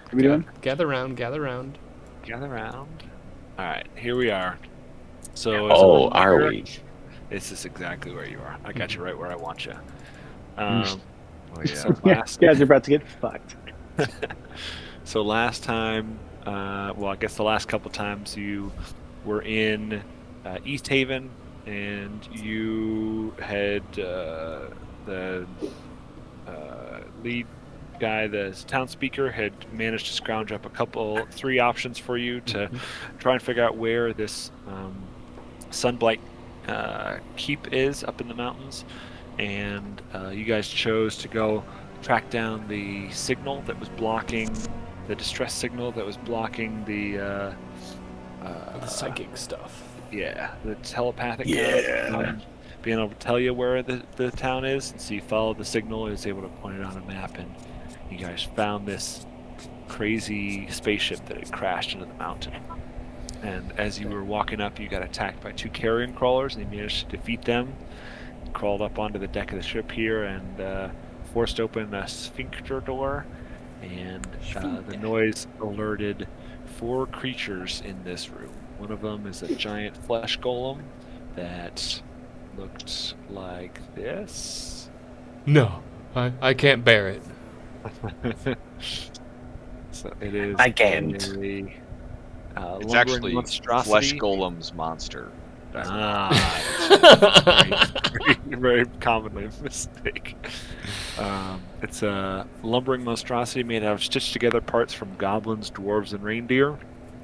What are we doing? Gather round, gather round. Gather round. All right, here we are. So as a Oh, are reminder, we? this is exactly where you are. I got you right where I want you. Mm. Oh Yeah, yeah. Last. you guys are about to get fucked. So last time, well, I guess the last couple times you were in East Haven, and you had the lead guy, the town speaker, had managed to scrounge up three options for you to try and figure out where this Sunblight keep is up in the mountains, and you guys chose to go track down the signal that was blocking the distress signal that was blocking the Psychic stuff. yeah, the telepathic Yeah. being able to tell you where the town is. And so you followed the signal, and was able to point it on a map, and you guys found this crazy spaceship that had crashed into the mountain. And as you were walking up, you got attacked by two carrion crawlers, and you managed to defeat them. Crawled up onto the deck of the ship here and forced open a sphincter door, and the noise alerted four creatures in this room. One of them is a giant flesh golem that looked like this. No, I can't bear it. So it is. I can't. It's It's actually monstrosity. Flesh Golem's monster. Very commonly mistake. It's a lumbering monstrosity made out of stitched together parts from goblins, dwarves, and reindeer.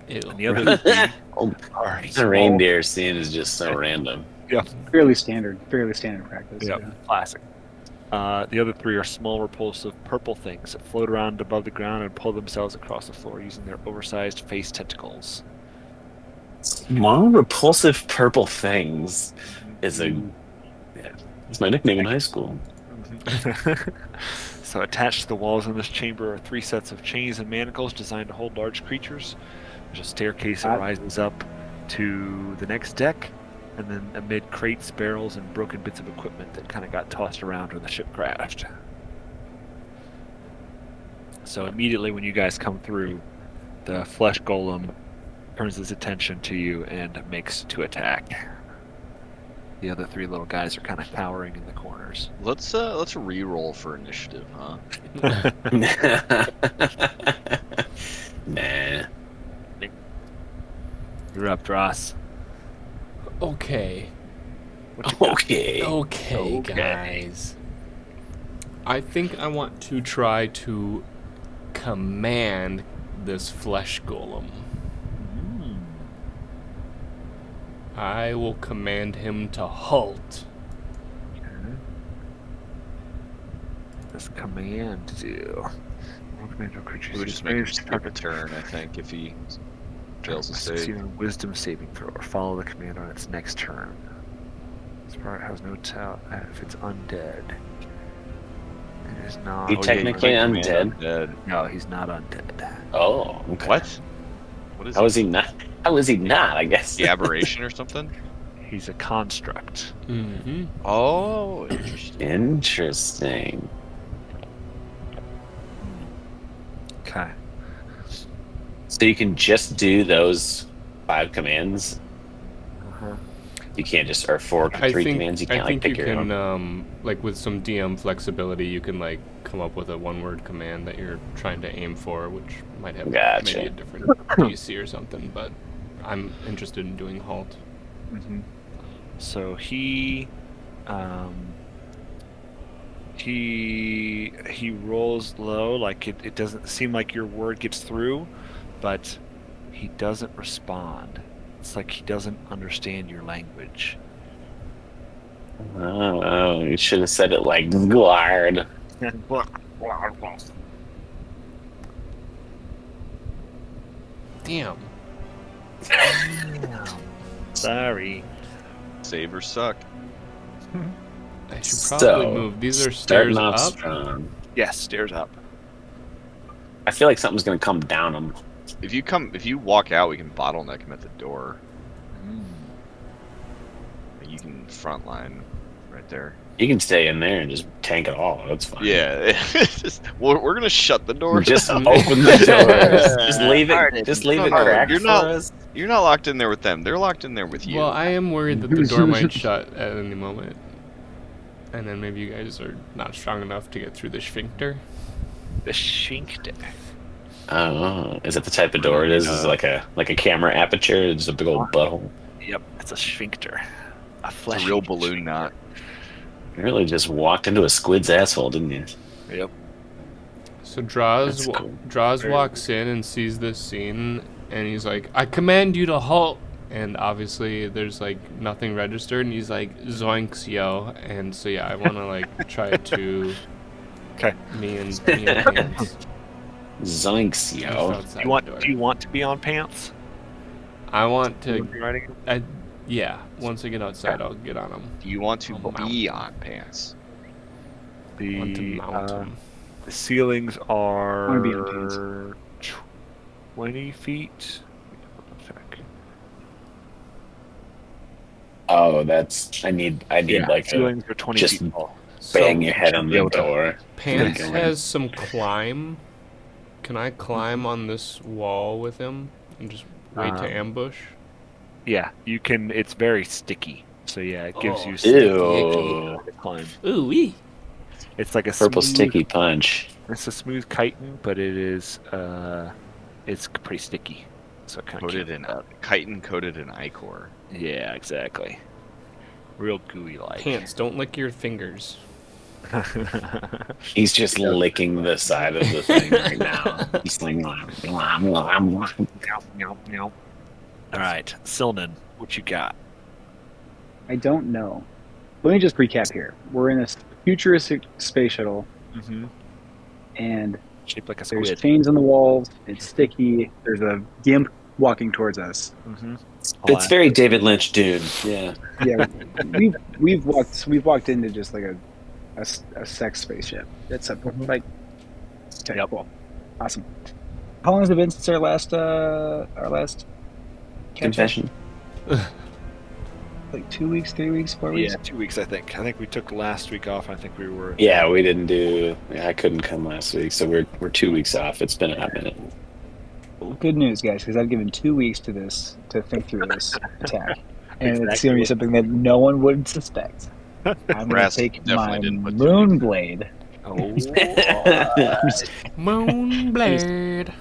Ew. And the other three Oh, are the small- reindeer scene is just so random. Fairly standard practice. Yeah, Yeah. classic. The other three are small, repulsive purple things that float around above the ground and pull themselves across the floor using their oversized face tentacles. Small, repulsive purple things is it's my nickname in high school. So attached to the walls in this chamber are three sets of chains and manacles designed to hold large creatures. There's a staircase that rises up to the next deck, and then amid crates, barrels, and broken bits of equipment that kind of got tossed around when the ship crashed. So immediately when you guys come through, the flesh golem turns his attention to you and makes to attack. The other three little guys are kind of cowering in the corners. Let's re-roll for initiative, huh? Nah. You're up, Dross. Okay. Okay. Okay, guys. I think I want to try to command this flesh golem. I will command him to halt. This command do. We would just make him skip a turn, I think, if he fails to Succeed save. on wisdom saving throw or follow the command on its next turn. This part has no tell if it's undead. It is not. He technically undead? No, he's not undead. Oh, okay. What? What is How is he not? How is he not? I guess. the aberration or something? He's a construct. Mm-hmm. Oh, interesting. Interesting. Okay. So you can just do those 5 commands. Uh-huh. You can't just or 4 I 3 think commands. You I can't think pick you your can own. like with some DM flexibility, you can like come up with a one-word command that you're trying to aim for, which might have Gotcha. maybe a different DC or something. But I'm interested in doing halt. Mm-hmm. So he rolls low, like it doesn't seem like your word gets through, but he doesn't respond. It's like he doesn't understand your language. Oh, you should have said it like guard. Damn. Sorry. Save or suck. I should probably move. These are stairs starting off up. strong. Yes, stairs up. I feel like something's gonna come down him. If you walk out, we can bottleneck him at the door. You can frontline right there. You can stay in there and just tank it all. That's fine. Yeah. We're gonna shut the door. Just down. open the doors. Just leave Harden, it. Just leave it Harden, cracked you're for not- us. You're not locked in there with them. They're locked in there with you. Well, I am worried that the door might shut at any moment. And then maybe you guys are not strong enough to get through the sphincter. The sphincter. Oh, is it the type of door it is? Is it like a camera aperture? It's a big old butthole. Yep, it's a sphincter. A It's flesh. a real balloon knot. You really just walked into a squid's asshole, didn't you? Yep. So Draws, That's cool. Draws walks in and sees this scene, and he's like, "I command you to halt!" And obviously, there's like nothing registered, and he's like, "Zoinks, yo!" And so yeah, I want to like try to. Okay. Me and Pants. Zoinks, just yo. outside Do you want? the door. Do you want to be on pants? I want to. Riding? Yeah. Once I get outside, I'll get on him. Do you want to I'll mount. be on pants? I want to The mount him. the ceilings wanna be on pants. are 20 feet. Hold on a sec. Oh, that's I need Yeah, like a ceilings are 20 just feet tall. bang your head on the Yoda. door. Pants Go in. has some climb. Can I climb on this wall with him and just wait to ambush? Yeah, you can. It's very sticky. So yeah, it gives Oh, you Ew. to climb. Ooh wee. It's like a Purple smooth, sticky punch. It's a smooth chitin, but it is it's pretty sticky. So it kind of Coated in chitin coated in ichor. Yeah, exactly. Real gooey like. Pants, don't lick your fingers. He's just licking the side of the thing right now. He's like, "Nom, nom, nom, nom." All right, Silnan, what you got? I don't know. Let me just recap here. We're in a futuristic space shuttle, Mm-hmm. and Shaped like a there's squid. chains on the walls. It's sticky. There's a gimp walking towards us. Mm-hmm. It's very David Lynch, dude. Yeah. Yeah, we've walked into just like a sex spaceship. That's a like. Okay, Yep. cool, awesome. How long has it been since our last catch up? Confession. Like 2 weeks, 3 weeks, 4 weeks. Yeah, 2 weeks I think. I think we took last week off. I think we were. Yeah, we didn't do. Yeah, I couldn't come last week, so we're 2 weeks off. It's been a hot minute. Good news, guys, because I've given 2 weeks to this to think through this attack, and it's Exactly. going to be something that no one would suspect. I'm going to Brass take my definitely didn't put 2 moon weeks. blade. Oh. Moonblade.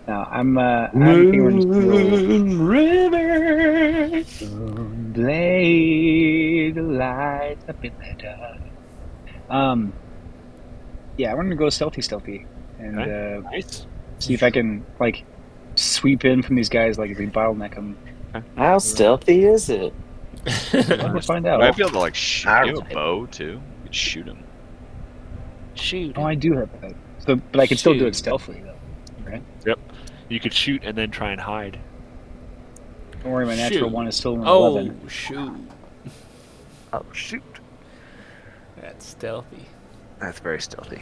Now I'm thinking we're just gonna roll Moon River. moon blade lights up in the dark. Yeah, we're gonna go stealthy, and Nice. see if I can like sweep in from these guys. Like if we bottleneck them, How stealthy is it? we'll find out. You might be able to like shoot. You have a Alright. bow too. You could shoot him. Shoot. Oh, I do have that. So, but I can still do it Shoot. stealthily though, right? You could shoot and then try and hide. Don't worry, my natural Shoot. one is still an Oh 11. shoot. Oh shoot. That's stealthy. That's very stealthy.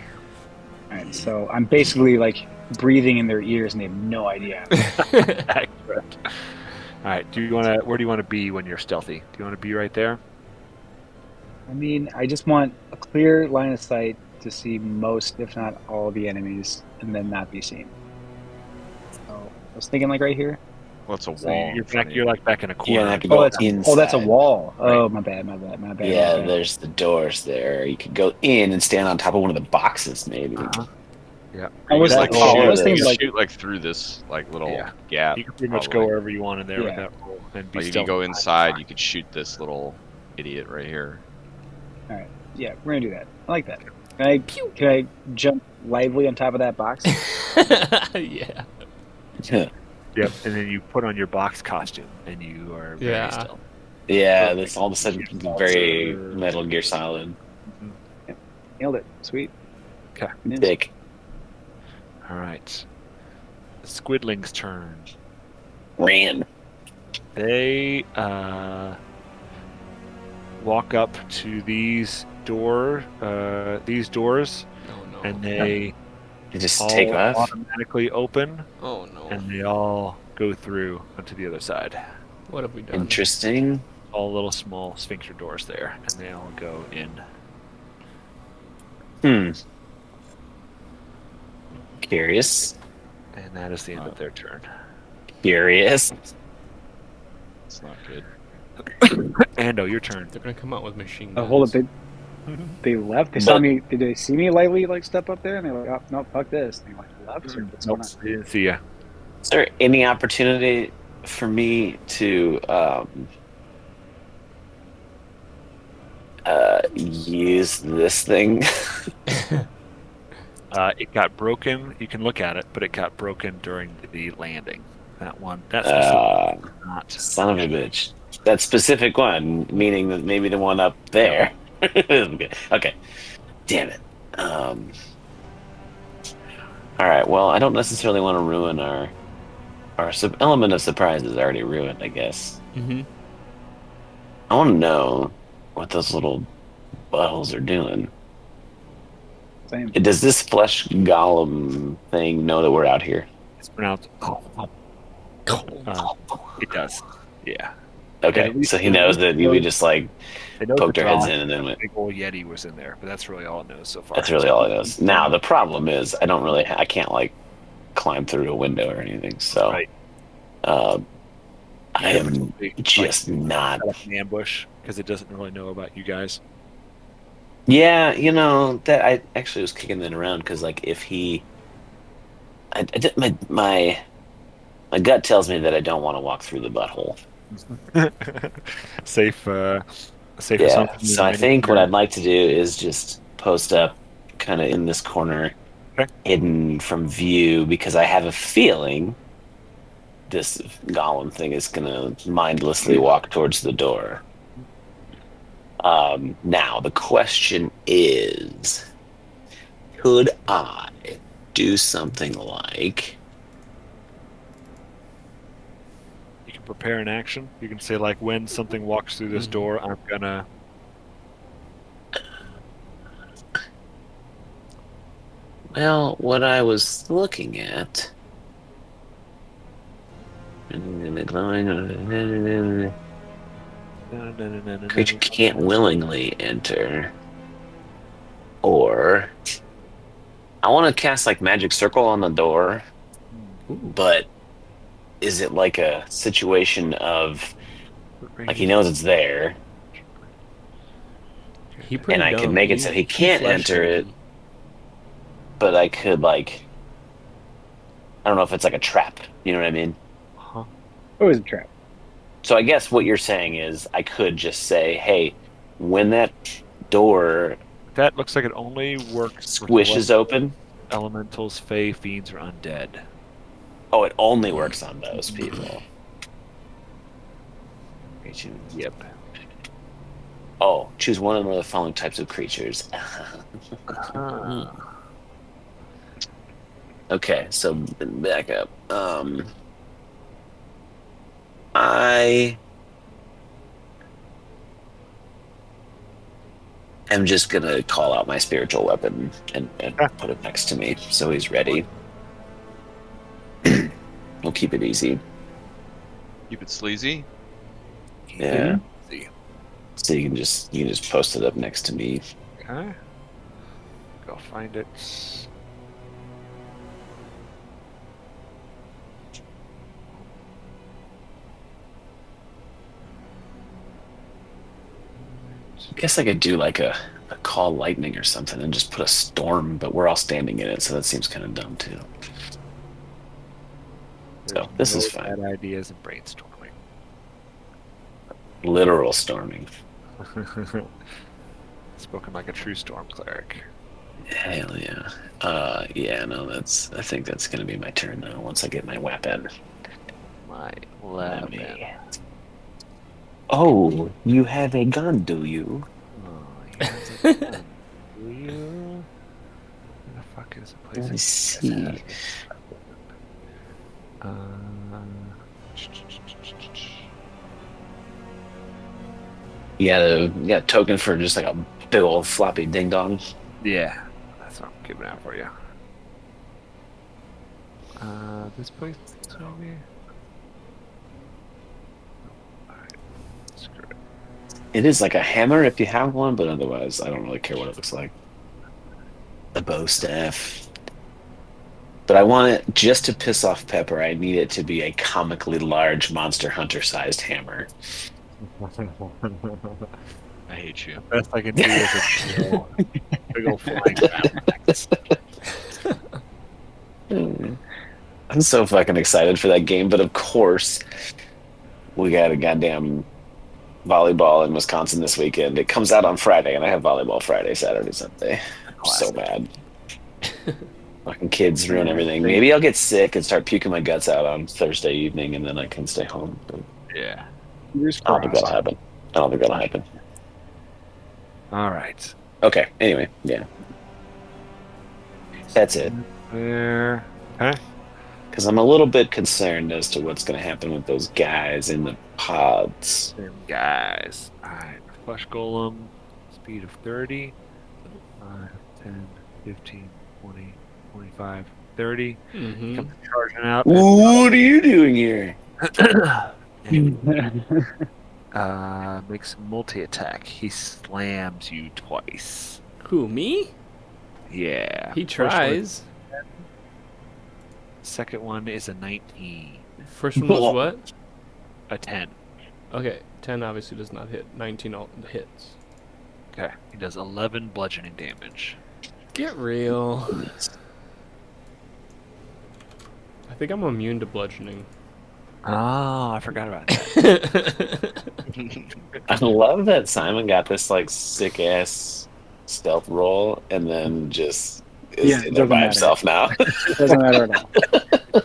All right, so I'm basically like breathing in their ears, and they have no idea. Accurate. All right. Where do you want to be when you're stealthy? Do you want to be right there? I mean, I just want a clear line of sight to see most, if not all, the enemies, and then not be seen. So I was thinking like right here. What's a So wall? you're in front back. of You're you? like back in a You corner. don't have to Oh, go that's inside. oh, that's a wall. Oh, my bad. Yeah, my bad. there's the doors there. You could go in and stand on top of one of the boxes, maybe. Yeah. I was That like, wall I was is- thinking You like, shoot like through this like little Yeah. gap. You can pretty much probably. go wherever you want in there with Yeah. that roll and be Like if you stealthy. go inside, you could shoot this little idiot right here. yeah, we're gonna do that. I like that. Can I jump lively on top of that box? Yeah. Yep. And then you put on your box costume and you are very Yeah. stealthy. Yeah, that's all of a sudden very Metal Gear Solid. Nailed it. Sweet. Okay. Nice. Dick. All right. The Squidling's turn. Ran. They walk up to these doors, Oh no. and they You just all take off. automatically open, Oh no. and they all go through onto the other side. What have we done? Interesting. all little small sphincter doors there, and they all go in. Curious. And that is the end of their turn. Curious. It's not good. Ando, your turn. They're gonna come out with machine Oh, guns. hold up. They left. They saw But- me. Did they see me lightly like step up there? And they're like, "Oh no, fuck this." And they like left. Or what's Nope, going on? they didn't see you. Is there any opportunity for me to use this thing? It got broken. You can look at it, but it got broken during the landing. That one. That specific not. Son of a bitch. That specific one, meaning that maybe the one up there. Okay. Damn it. All right. Well, I don't necessarily want to ruin our element of surprise is already ruined, I guess. Mm-hmm. I want to know what those little buttholes are doing. Same. Does this flesh golem thing know that we're out here? It's pronounced. It does. Yeah. Okay, At least- so he at knows least that knows- we just like They know poked the our heads dog, in and then went. big old yeti was in there, but that's really all it knows so far. That's really all it is. Now the problem is I don't really I can't like climb through a window or anything. So Right. I am just not. Set up an ambush because it doesn't really know about you guys. Yeah, you know that I actually was kicking that around because like if he, I did my gut tells me that I don't want to walk through the butthole. Safe. Safe Yeah, assumption. so I think what I'd like to do is just post up kind of in this corner, Okay. hidden from view, because I have a feeling this golem thing is going to mindlessly walk towards the door. Now, the question is, could I do something like... You can prepare an action. You can say like, when something walks through this door, I'm gonna. Well, what I was looking at... Creature can't willingly enter. Or... I want to cast like magic circle on the door, but is it like a situation of like he knows it's there, and I could make it so he can't enter it, but I could like I don't know if it's like a trap. You know what I mean? Always a trap. So I guess what you're saying is I could just say, hey, when that door That looks like it only works. squishes open. Elementals, fae, fiends, or undead. Oh, it only works on those people. Yep. Oh, choose one of the following types of creatures. Okay, so back up. I am just gonna call out my spiritual weapon and put it next to me, so he's ready. We'll keep it easy. Keep it sleazy. Yeah. See. So you can just post it up next to me. Okay. Go find it. I guess I could do like a call lightning or something and just put a storm, but we're all standing in it, so that seems kind of dumb too. So this is fine. Bad ideas and brainstorming. Literal storming. Spoken like a true storm cleric. Hell yeah. Yeah, no, I think that's gonna be my turn now once I get my weapon. My Let me- weapon. Oh, you have a gun, do you? Oh, yes, it's fun. Do you? Where the fuck is the place? Let me see. You got a token for just like a big old floppy ding dong. Yeah, that's what I'm keeping out for you. This place maybe. Alright, screw it. It is like a hammer if you have one, but otherwise, I don't really care what it looks like. A bow staff. But I want it just to piss off Pepper. I need it to be a comically large Monster Hunter-sized hammer. I hate you. Best I can do is a big old flying battle axe. I'm so fucking excited for that game, but of course, we got a goddamn volleyball in Wisconsin this weekend. It comes out on Friday, and I have volleyball Friday, Saturday, Sunday. I'm so mad. Fucking kids ruin everything. Maybe I'll get sick and start puking my guts out on Thursday evening, and then I can stay home. But Yeah. I don't think that'll happen. I don't think that'll happen. All right. Okay. Anyway, yeah. That's it. There. Okay. Because I'm a little bit concerned as to what's going to happen with those guys in the pods. Them guys. All right. Flesh Golem. Speed of 30. 5, 10, 15, 20, 25, 30. Mm-hmm. Comes charging out. What are you doing here? Makes a multi-attack. He slams you twice. Who, me? Yeah. He First one- tries. Second one is a 19. First one was what? A 10. Okay, 10 obviously does not hit. 19 hits. Okay. He does 11 bludgeoning damage. Get real. I think I'm immune to bludgeoning. Oh, I forgot about that. I love that Simon got this like sick ass stealth roll and then just is Yeah, it in there doesn't by matter. himself now. It doesn't matter at all.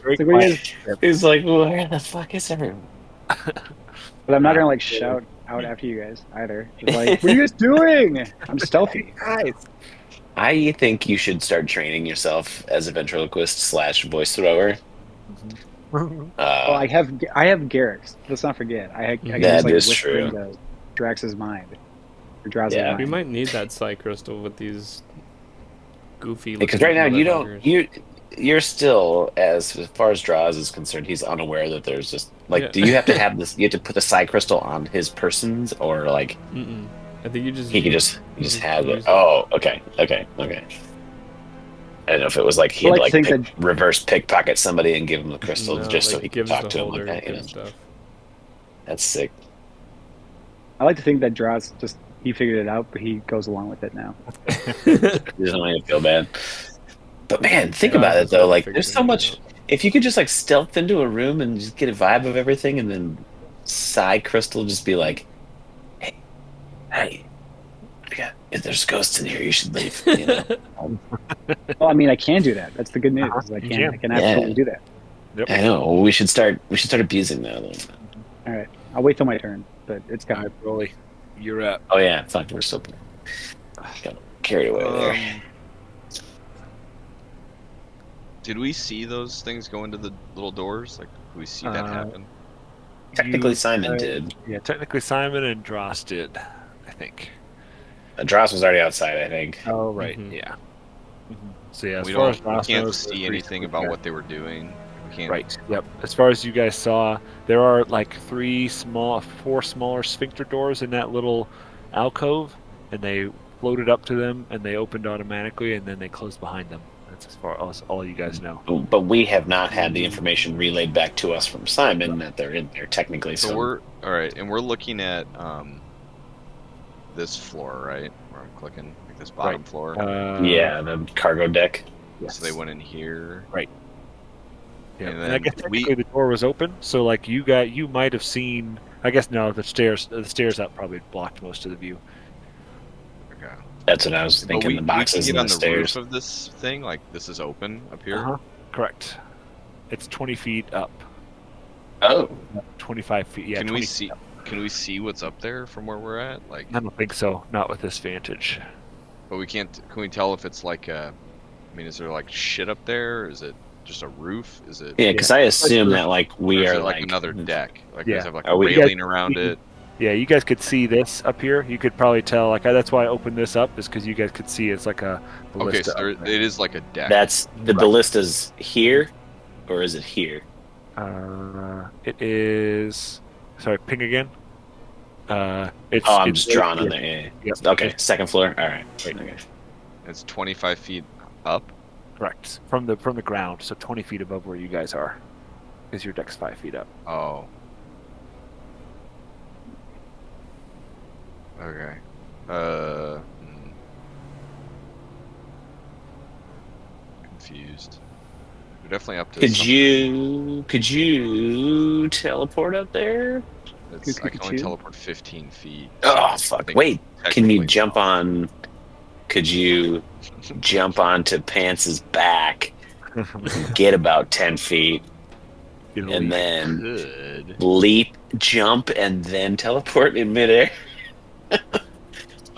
Very It's like, what do you quiet. guys- He's like, where the fuck is everyone? But I'm not gonna like shout out after you guys either. Just like, what are you guys doing? I'm stealthy. I think you should start training yourself as a ventriloquist slash voice thrower. Oh, I have Garrix. Let's not forget. I can That just like is whisper true. into Drax's mind or Drows's Yeah. We mind. might need that Psy Crystal with these goofy. Because looking right now you motherfuckers. you're still as far as Draws is concerned, he's unaware that there's just like Yeah. do you have to have this you have to put the side crystal on his persons or like Mm-mm. I think you just. he just has it. use Oh, okay. I don't know if it was like he had I to like like to think reverse pickpocket somebody and give him the crystal No, just so like, he could gives talk the to him holder like that. You know? and stuff. That's sick. I like to think that Draws just he figured it out, but he goes along with it now. He doesn't want you to feel bad. But man, think Yeah, about it that's though. what I Like, figured there's so it much. out. If you could just like stealth into a room and just get a vibe of everything, and then side crystal just be like, "Hey, if there's ghosts in here, you should leave." You know? Well, I mean, I can do that. That's the good news. Uh-huh. I You can. can. I can absolutely Yeah. do that. I know. We should start. We should start abusing that a little bit. All right, I'll wait till my turn, but it's All coming. right, Broly. You're up. Oh yeah, fuck. We're so got carried away there. Did we see those things go into the little doors? Like, did we see that happen? Technically, You- Simon did. Yeah, technically Simon and Dross did, I think. Dross was already outside, I think. Oh, right. Mhm. Yeah. So yeah, as We far as we Dross can't knows, there's see three anything small about guys. what they were doing. We can't. Right. Yep. As far as you guys saw, there are like four smaller sphincter doors in that little alcove, and they floated up to them, and they opened automatically, and then they closed behind them. That's as far as all you guys know. But we have not had the information relayed back to us from Simon that they're in there technically. So So we're all right, and we're looking at this floor, right? Where I'm clicking, like this bottom Right. floor. yeah, the cargo deck. Yes. So they went in here. Yeah. and And I then guess technically the door was open, so like you might have seen. I guess no, the stairs up probably blocked most of the view. Okay. That's what I was But thinking. The boxes we can and get the on the stairs. roof of this thing. Like this is open up here. Uh-huh. Correct. It's 20 feet up. Oh, 25 feet. Yeah. Can 20 we see? Can we see what's up there from where we're at? Like, I don't think so. Not with this vantage. but we can't. Can we tell if it's like a? I mean, is there like shit up there? Or is it just a roof? Is it? yeah, because I assume that like or we is are it like like another deck? Like Yeah. does it have like Are a we- railing around it? Yeah, you guys could see this up here. You could probably tell. Like that's why I opened this up, is because you guys could see it's like a Okay, ballista. so there, up there. it is like a deck. That's the ballista's here, or is it here? It is. Sorry, ping again. It's Oh, I'm it's just right drawing on here. there. Yeah. Yep. Okay, It's second floor. All right. right. Okay. It's 25 feet up. Correct. From the ground, so 20 feet above where you guys are, because your deck's 5 feet up. Oh. Okay. Confused. We're definitely up to Could something. you teleport up there? I can only teleport 15 feet. So Oh I fuck! think Wait, can you technically jump no. on? Could you jump onto Pants's back and get about 10 feet, Get a and leap. then Could. leap, jump, and then teleport in midair?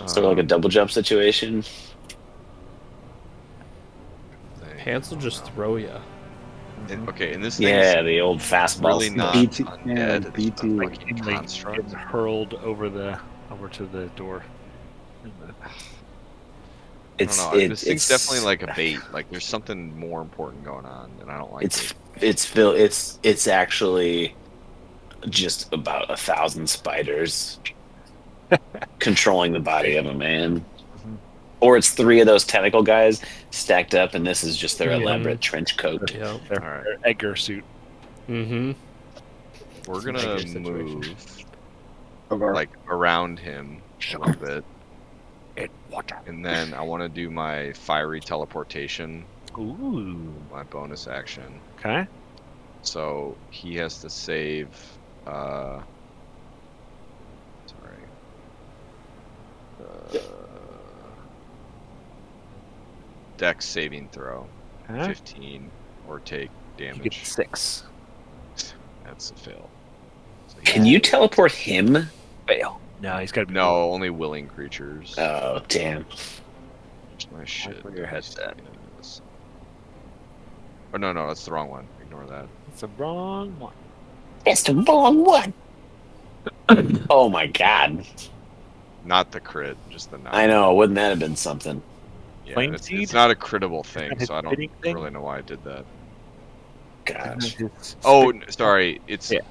Sort of like a double jump situation. Pants will just throw you. Okay, and this thing's Yeah, the old fastball. really not BT, yeah, undead. It's just a BT. fucking construct. Getting hurled over to the door. I don't It's know. it This thing's definitely it's like a bait. Like there's something more important going on, and I don't like it's it. it's actually just about 1,000 spiders controlling the body of a man. Or it's three of those tentacle guys stacked up, and this is just their Yeah. aleborate trench coat. Yep. Their All right, Edgar suit. Mm-hmm. we're It's a gonna bigger situation. move Over. like around him a little bit, And what? and then I want to do my fiery teleportation, Ooh. my bonus action. Okay. So he has to save. Sorry. Dex saving throw, Okay. 15, or take You get damage. 6. That's a fail. So Can you teleport him? Fail. No, he's got to be. No, only willing creatures. Oh, damn. Where's my shit? where your head's at. Oh no, that's the wrong one. Ignore that. It's the wrong one. It's the wrong one. Oh my god. Not the crit, just the 9. I know. Wouldn't that have been something? Yeah, Flame it's Seed? not a critable thing, his so I don't fitting thing? really know why I did that. Gosh. Oh, sorry. It's Yeah.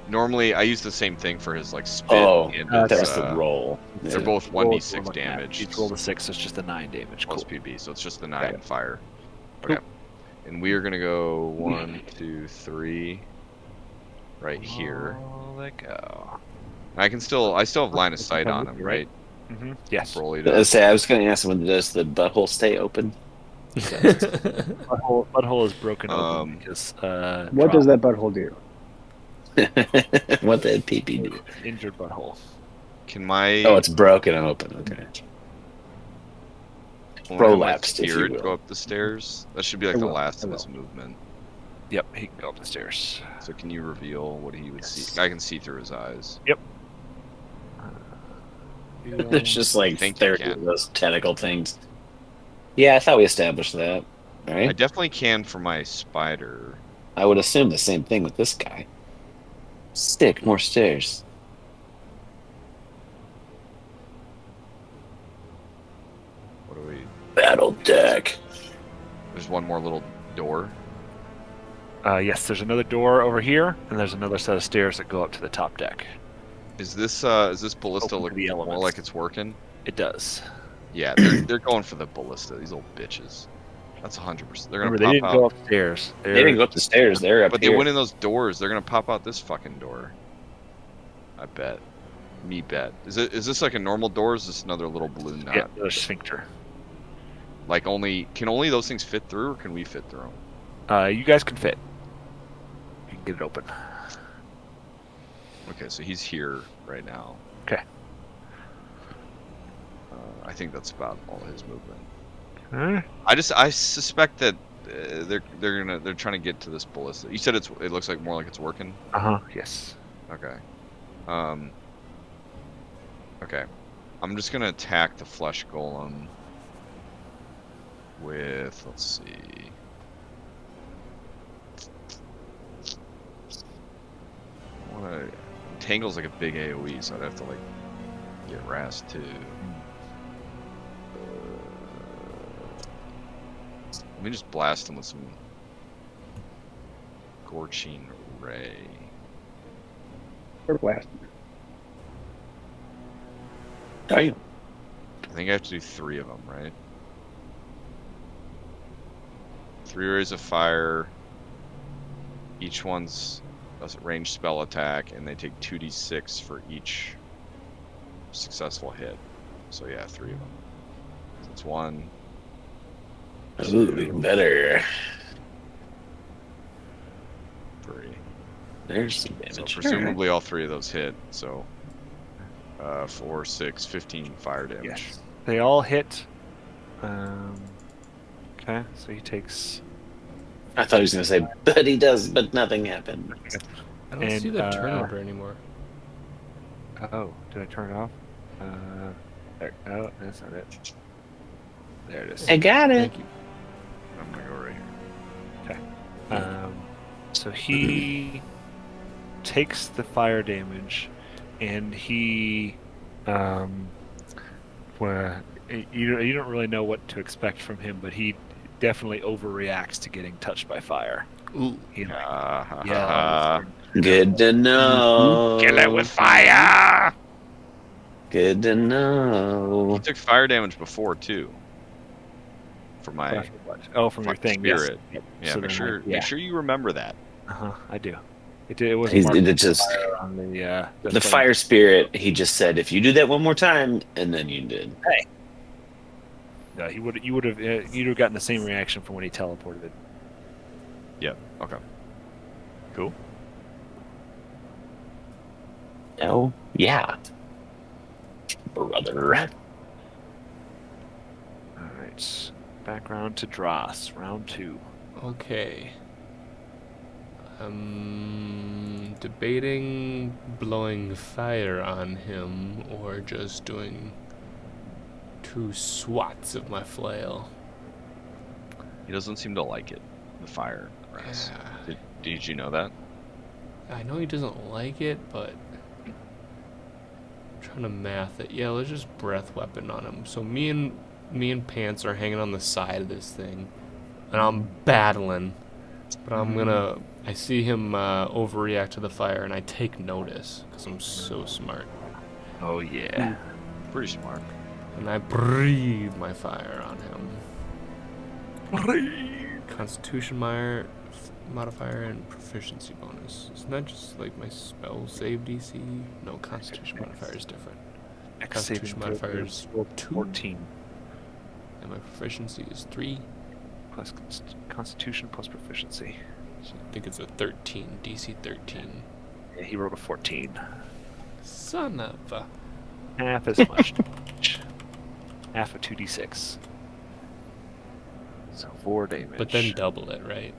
normally I use the same thing for his like spit Oh, and that his, was the roll. they're Yeah. both Roll 1d6 like that. damage. Each roll a 6, so it's just a 9 damage. Plus Cool. PB, so it's just the Got 9 it. fire. Cool. Okay. And we are gonna go 1, 2, 3, right here. Let go. I still have line of sight on him, right? Yes. Broly I does. say, I was going to ask him, does the butthole stay open? Butthole is broken open because What does that butthole do? What did PP do? injured butthole. Can my Oh, it's broken and open. Okay. will I have my prolapsed, if you spirit will. go up the stairs? That should be like I the will, last I of his will. movement. Yep, he can go up the stairs. So can you reveal what he would Yes. see? I can see through his eyes. Yep. There's just like Think you 30 can. of those tentacle things. Yeah, I thought we established that. I Right? definitely can for my spider. I would assume the same thing with this guy. Stick, more stairs. What do we? Battle deck. There's one more little door. Yes, there's another door over here, and there's another set of stairs that go up to the top deck. Is this ballista Open to look the more elements. like it's working? It does. Yeah, they're going for the ballista. These little bitches. That's 100%. They're gonna Remember, they pop didn't out. go upstairs. They didn't go up the stairs. They're up But here. they went in those doors. They're gonna pop out this fucking door. I bet. Me bet. Is this like a normal door? Or is this another little balloon knot? Yeah, there's sphincter. Like can only those things fit through, or can we fit through them? You guys can fit. You can get it open. Okay, so he's here right now. Okay. I think that's about all his movement. Huh? I suspect that they're trying to get to this ballista. You said it looks like more like it's working. Yes. Okay. Okay. I'm just gonna attack the flesh golem with, let's see. I wanna Tangle's like a big AoE, so I'd have to like get Rast too. Let me just blast him with some Scorching Ray. Or blast. Are you? I think I have to do 3 of them, right? 3 rays of fire. Each one's a ranged spell attack, and they take 2d6 for each successful hit. So yeah, 3 of them. So it's 1, Ooh, 2, even better. 3. There's some So damage. presumably all 3 of those hit. So 4, 6, 15 fire damage. Yes. They all hit. Okay, so he takes. I thought he was going to say, but he does, but nothing happened. I don't see And, the turn order anymore. Oh, did I turn it off? There. Oh, that's not it. There it is. I got it. Thank you. I'm gonna go right here. So he takes the fire damage, and he, well, you don't really know what to expect from him, but he definitely overreacts to getting touched by fire. Ooh. He Ah, yells. Good to know. Kill it with fire! Good to know. He took fire damage before too. For my Oh, from your fucking thing, spirit. yes. Yep. Yeah, So make then sure make sure you remember that. I do. It was He's marked it just fire on the the fire spirit. He just said, "If you do that one more time," and then you did. No, you would have you'd have gotten the same reaction from when he teleported. Yeah. Okay. Cool. Oh yeah, brother. All right, back round to Dross, round 2. Okay. I'm debating blowing fire on him or just doing 2 swats of my flail. He doesn't seem to like it. The fire. Raz. Yeah. Did you know that? I know he doesn't like it, but I'm trying to math it. Yeah, let's just breath weapon on him. So me and Pants are hanging on the side of this thing, and I'm battling. But I see him overreact to the fire, and I take notice because I'm so smart. Oh yeah. Pretty smart. And I breathe my fire on him. Constitution modifier and proficiency bonus. Isn't that just like my spell save DC? No, Constitution modifier is different. Constitution modifier is 2. 14 And my proficiency is 3. plus Constitution plus proficiency. So I think it's a 13, DC 13. Yeah, he rolled a 14. Son of a... Half as much. Half of 2d6. So 4 damage. But then double it, right?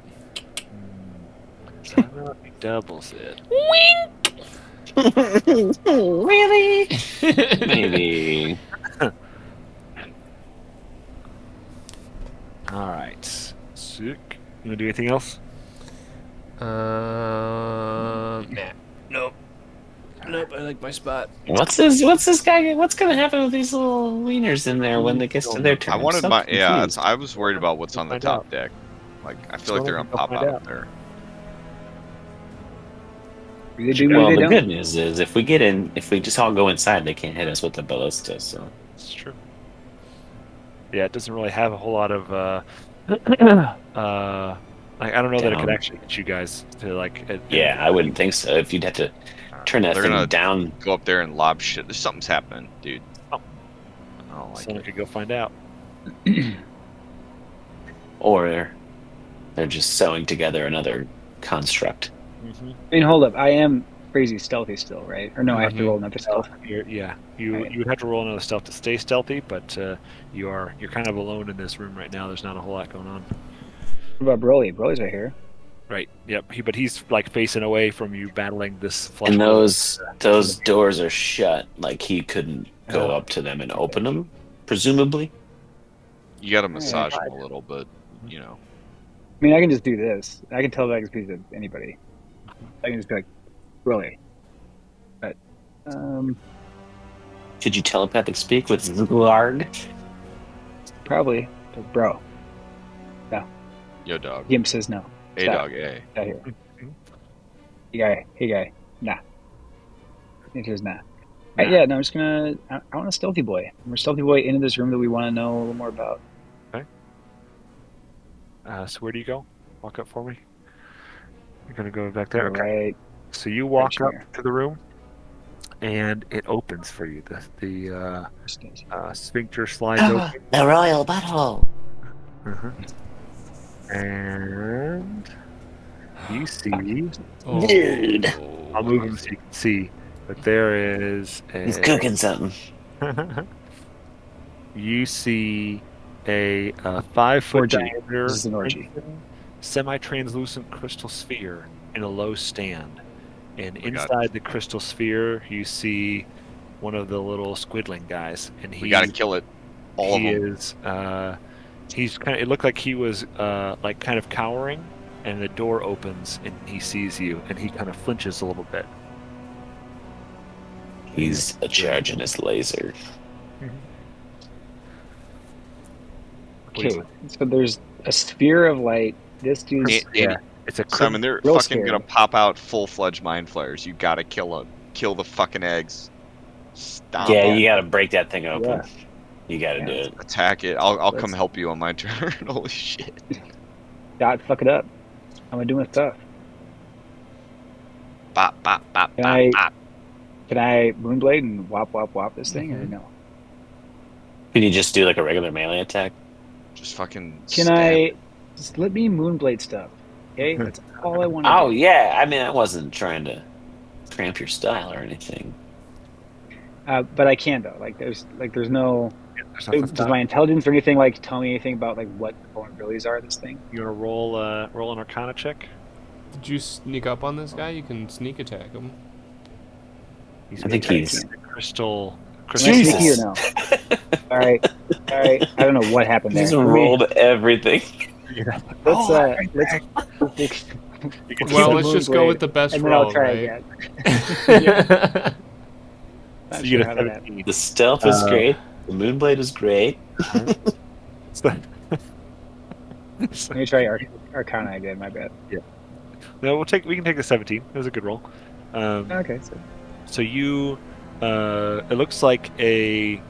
I don't know if he doubles it. Really? Maybe. All right. Sick. You wanna do anything else? Nah. Nope. Nope, I like my spot. What's this guy? What's gonna happen with these little wieners in there when it gets to their turn? I wanted So my confused. I was worried about what's on the Find top out. deck. Like I feel like they're gonna Go pop find out out. up there. They do, Well, they the don't. good news is if we just all go inside, they can't hit us with the ballista. So It's true. Yeah, it doesn't really have a whole lot of like I don't know that it could Down. actually hit you guys to like. yeah, I wouldn't think so. If you'd have to turn that They're thing gonna down, go up there and lob shit. There's something's happening, dude. Oh. I don't like Someone it. could go find out. or they're just sewing together another construct. Mm-hmm. I mean, hold up. I am crazy stealthy still, right? Or no, I have to Mhm. roll another stealth. You Right. would have to roll another stealth to stay stealthy, but you're kind of alone in this room right now. There's not a whole lot going on. What about Broly? Broly's right here. Right. Yep. But he's like facing away from you, battling this flesh. And wolf. those doors are shut. Like he couldn't go Oh. up to them and open them, presumably. You gotta massage them a little, but you know. I mean, I can just do this. I can tell that speed to anybody. I can just be like, Broly. But, Could you telepathic speak with Zlarg? probably. But bro, Yo dog. Gimp says no. A Stop. dog, A. Out here. Hey guy. Nah. He says nah. Yeah, no, I'm just gonna. I want a stealthy boy. We're stealthy boy into this room that we want to know a little more about. So where do you go? Walk up for me. You're gonna go back Go there. Okay. right, So you right walk up here. to the room, and it opens for you. The sphincter slides open. The royal butthole. Uh-huh. And you see. Oh. Dude, I'll move him so you can see. But there is he's a. cooking something. You see a 5-foot Orgy. This diameter is an orgy. semi-translucent crystal sphere in a low stand. And We got- inside the crystal sphere, you see one of the little squidling guys, and We gotta kill it. All of he them. is he's kind of. It looked like he was like kind of cowering, and the door opens and he sees you, and he kind of flinches a little bit. He's a charging his laser. What do Okay, you want? so there's a sphere of light. This dude's Andy, Yeah, it's a Simon, they're real fucking scary. gonna pop out full-fledged mind flayers. You gotta kill the fucking eggs. Stop Yeah, them. you gotta break that thing open. Yeah. You gotta Yeah. do it. Attack it. I'll come Let's- help you on my turn. Holy shit. God, fuck it up. I'm gonna do my stuff. Bop, bop, bop, Can bop, I- bop. Can I Moonblade and wop this thing? Or Mhm. no? Can you just do like a regular melee attack? Just fucking Can stab I it. just let me Moonblade stuff? Okay, that's all I want to Oh do. yeah, I mean I wasn't trying to cramp your style or anything. But I can though. There's no. There's nothing Does stopping. my intelligence or anything like tell me anything about like what the vulnerabilities are of this thing? You want to roll an Arcana check? Did you sneak up on this guy? You can sneak attack him. I think he's the crystal. Am I Jesus. sneaky or no? All right. I don't know what happened there. just Let me- rolled everything. Yeah. Let's Oh, let's You can Well, the let's just go Moonblade, with the best and then roll, I'll try right? again. so Not you sure get how a that happened. 17. The stealth is Uh, great. The moonblade is great. So- Let me try Arcana again. My bad. No, we can take the 17. It was a good roll. Okay, so So you, it looks like a,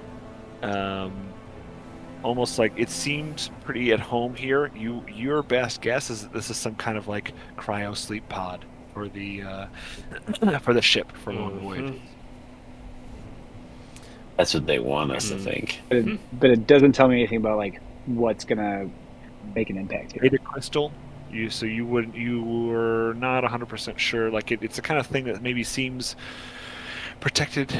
almost like it seemed pretty at home here. Your best guess is that this is some kind of like cryo sleep pod for the for the ship for long voyage. Mhm. That's what they want us to think. but it doesn't tell me anything about like what's gonna make an impact here. Beta crystal. You were not 100% sure. Like it's the kind of thing that maybe seems protected,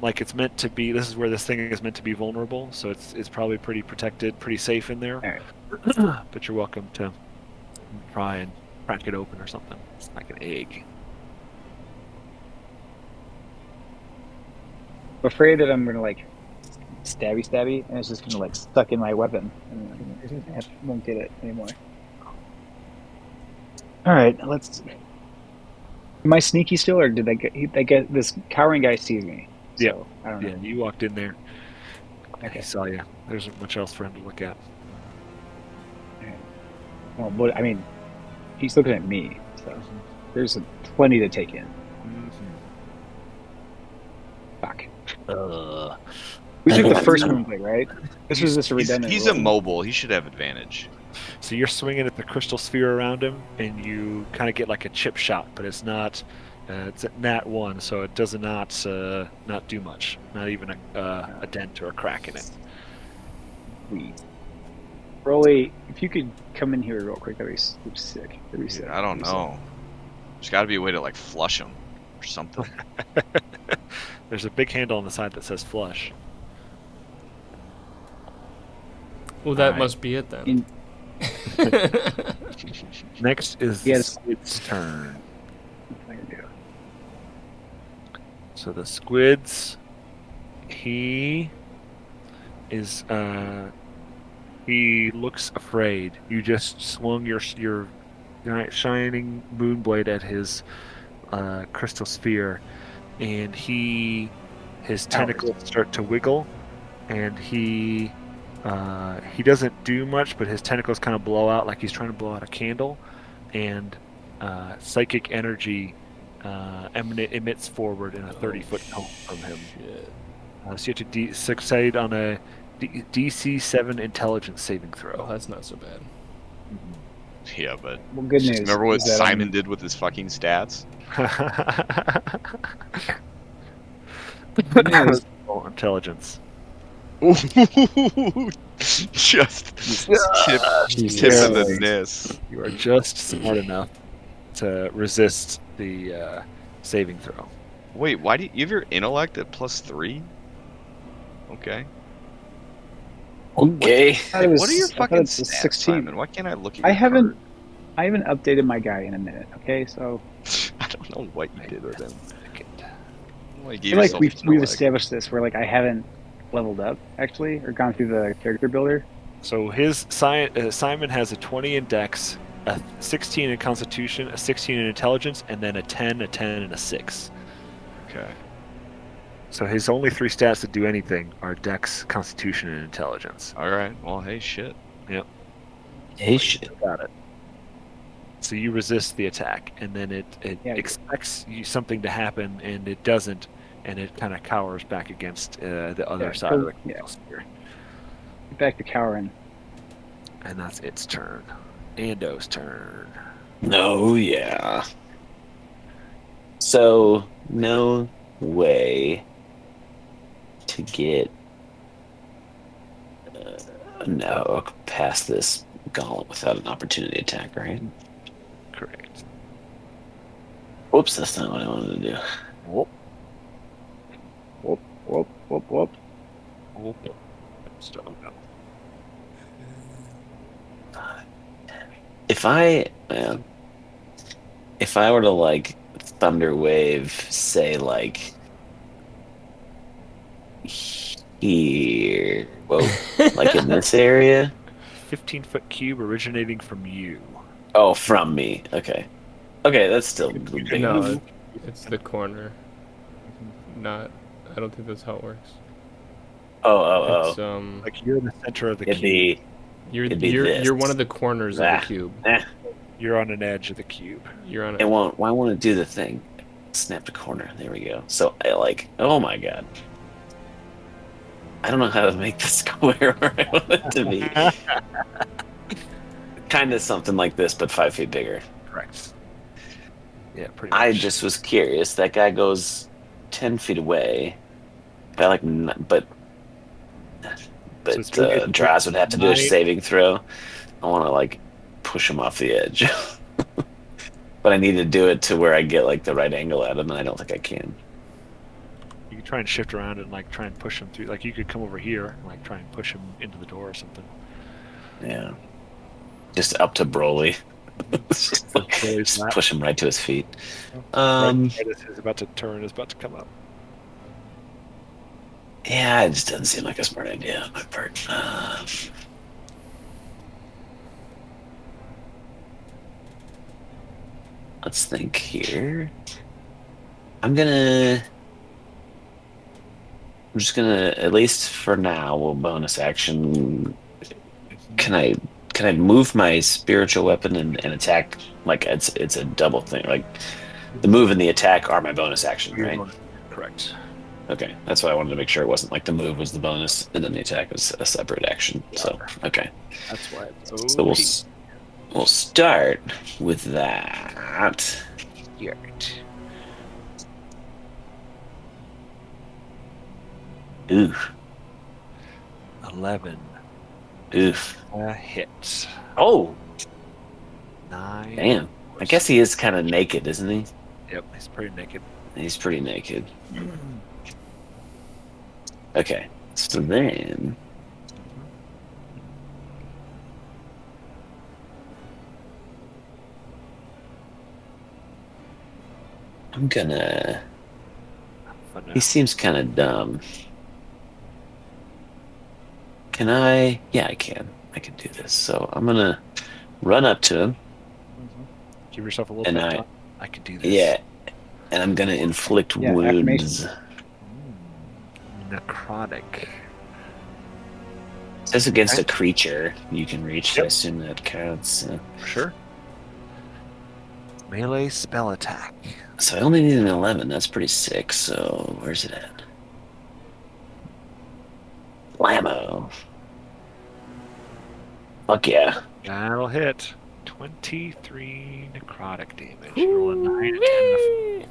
like it's meant to be. This is where this thing is meant to be vulnerable, so it's probably pretty protected, pretty safe in there. Alright. But you're welcome to try and crack it open or something. It's like an egg. I'm afraid that I'm gonna like stabby, and it's just gonna like suck in my weapon, and I won't get it anymore. All right, let's. Am I sneaky still, or did I get this cowering guy sees me? So, Yeah. I don't know. Yeah, you walked in there. Okay. He saw you. There isn't much else for him to look at. Well, but I mean, he's looking at me, so there's plenty to take in. Fuck. We took the first Moonblade, right? This was just a redundant. He's roll. immobile. He should have advantage. So you're swinging at the crystal sphere around him, and you kind of get like a chip shot, but it's not. It's at nat 1, so it does not do much. Not even a dent or a crack in it. Sweet. Rolly, if you could come in here real quick, that'd be sick. That'd be sick. I don't That'd be sick. know. There's got to be a way to like flush him or something. There's a big handle on the side that says flush. Well, that Alright. must be it then. In- Next is Yes. the squid's turn. What am I gonna do? So the squids, he is he looks afraid. You just swung your giant shining moonblade at his crystal sphere, and his tentacles start to wiggle, and he doesn't do much, but his tentacles kind of blow out like he's trying to blow out a candle, and psychic energy emits forward in a 30-foot cone from him. Shit. So you have to succeed on a DC 7 intelligence saving Oh, throw. that's not so bad. Yeah, but Well, good news. remember what is that Simon did with his fucking stats? Good news. Oh, intelligence. Just tip Jesus. in the Barely. NIS. You are just smart enough to resist the saving throw. Wait, why do you have your intellect at +3? Okay. Okay. I thought it was, What are your I thought fucking it's a stats, 16. Simon? Why can't I look at I your haven't updated my guy in a minute. Okay, so card? I don't know what you did with him. Well, you I gave feel like yourself we've intellect. established this where like I haven't leveled up actually or gone through the character builder. So his Simon has a 20 in Dex, a 16 in Constitution, a 16 in Intelligence, and then a 10, and a 6. Okay. So his only 3 stats that do anything are Dex, Constitution, and Intelligence. All right. Well, hey, shit. Hey, shit. Got it. So you resist the attack, and then it Yeah. expects something to happen, and it doesn't, and it kind of cowers back against the other Yeah, side go- of the yeah. sphere. Get back to cowering. And that's its turn. Ando's turn. No, yeah. So, no way to get no past this gauntlet without an opportunity attack, right? Correct. Whoops, that's not what I wanted to do. Whoop. Whoop whoop whoop whoop. Whoop. Stop. If I were to like thunder wave, say like here, whoa, like in this area. 15-foot cube originating from you. Oh, from me. Okay, that's still big No, enough. it's the corner. Not. I don't think that's how it works. Oh. It's Like you're in the center of the It'd cube. be you're it'd be you're this. you're one of the corners of Ah. the cube. You're on an edge of the cube. You're on It it. won't. Why won't it do the thing? Snap the corner. There we go. So I like. Oh my god. I don't know how to make the square where I want it to be. Kind of something like this, but 5 feet bigger. Correct. Yeah, pretty much. I just was curious. That guy goes 10 feet away. I like, but it's really- Draz would have to do a 9. saving throw. I want to like push him off the edge, but I need to do it to where I get like the right angle at him, and I don't think I can. You can try and shift around and like try and push him through. Like you could come over here and like try and push him into the door or something. Yeah, just up to Broly. Just Broly's lap. push him right to his feet. Right as he's about to turn, is about to come up. Yeah, it just doesn't seem like a smart idea on my part. Let's think here. I'm just gonna, at least for now, we'll bonus action. Can I move my spiritual weapon and attack? Like it's a double thing. Like the move and the attack are my bonus action, right? Correct. Okay, that's why I wanted to make sure it wasn't like the move was the bonus and then the attack was a separate action. So okay, That's why. so we'll start with that. Oof, 11. oof. Hit. Oh, 9. damn. I guess he is kind of naked, isn't he? Yep, he's pretty naked. He's pretty naked. Okay, so then I'm gonna. But no. He seems kind of dumb. Can I? Yeah, I can. I can do this. So I'm gonna run up to him. Give yourself a little And pep I- talk. I can do this. Yeah, and I'm gonna inflict Yeah, wounds. Necrotic. It says against a creature you can reach. So I Yep. assume that counts. Sure. Melee spell attack. So I only need an 11. That's pretty sick. So where's it at? Blammo. Fuck yeah. That'll hit. 23 necrotic damage. You roll a 9, a 10, and a 4.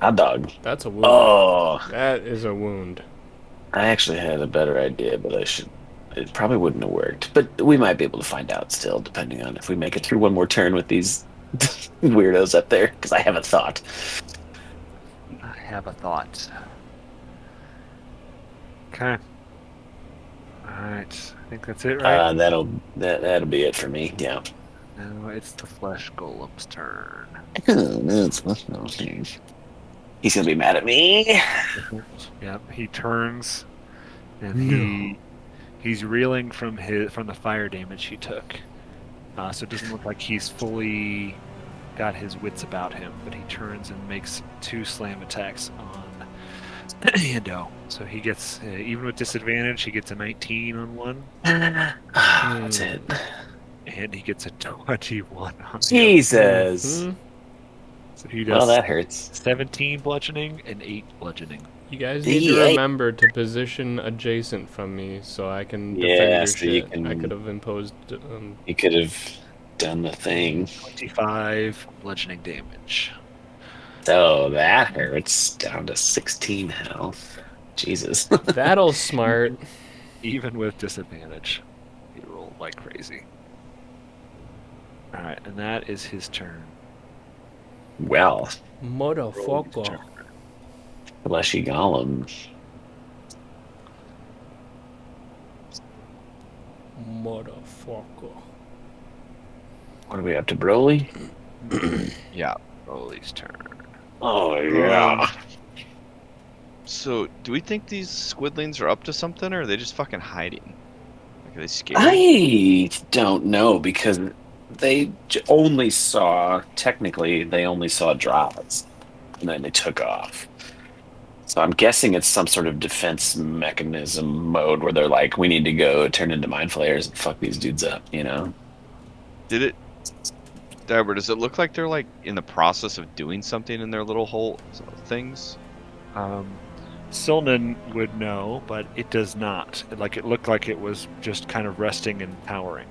Hot dog. That's a wound. Oh, That is a wound. I actually had a better idea, but it probably wouldn't have worked. But we might be able to find out still, depending on if we make it through one more turn with these weirdos up there, because I have a thought. I have a thought. Okay. Alright. I think that's it, right? That'll be it for me. Yeah. Now it's the flesh golem's turn. No, he's gonna be mad at me. Yep, he turns and he's reeling from the fire damage he took. So it doesn't look like he's fully got his wits about him, but he turns and makes 2 slam attacks on Ando. So he gets, even with disadvantage, he gets a 19 on one, That's it. and he gets a 21 on the Jesus. Hmm? other. So he Well, does that hurts. 17 bludgeoning and 8 bludgeoning. You guys need to Yeah. remember to position adjacent from me so I can defend Yeah, your so you shit. can- I could have imposed. He could have done the thing. 25 bludgeoning damage. So that hurts. Down to 16 health. Jesus. That'll smart. Even with disadvantage. He rolled like crazy. Alright, and that is his turn. Well, Motherfucker. fleshy golem. Motherfucker. What are we up to, Broly? Yeah. Rolly's turn. Oh, yeah. So, do we think these squidlings are up to something, or are they just fucking hiding? Like, are they scared? I don't know because technically, they only saw drops and then they took off. So I'm guessing it's some sort of defense mechanism mode where they're like, we need to go turn into mind flayers and fuck these dudes up, you know? Did it, Deborah, does it look like they're like in the process of doing something in their little hole things? Silnan would know, but it does not. It looked like it was just kind of resting and powering.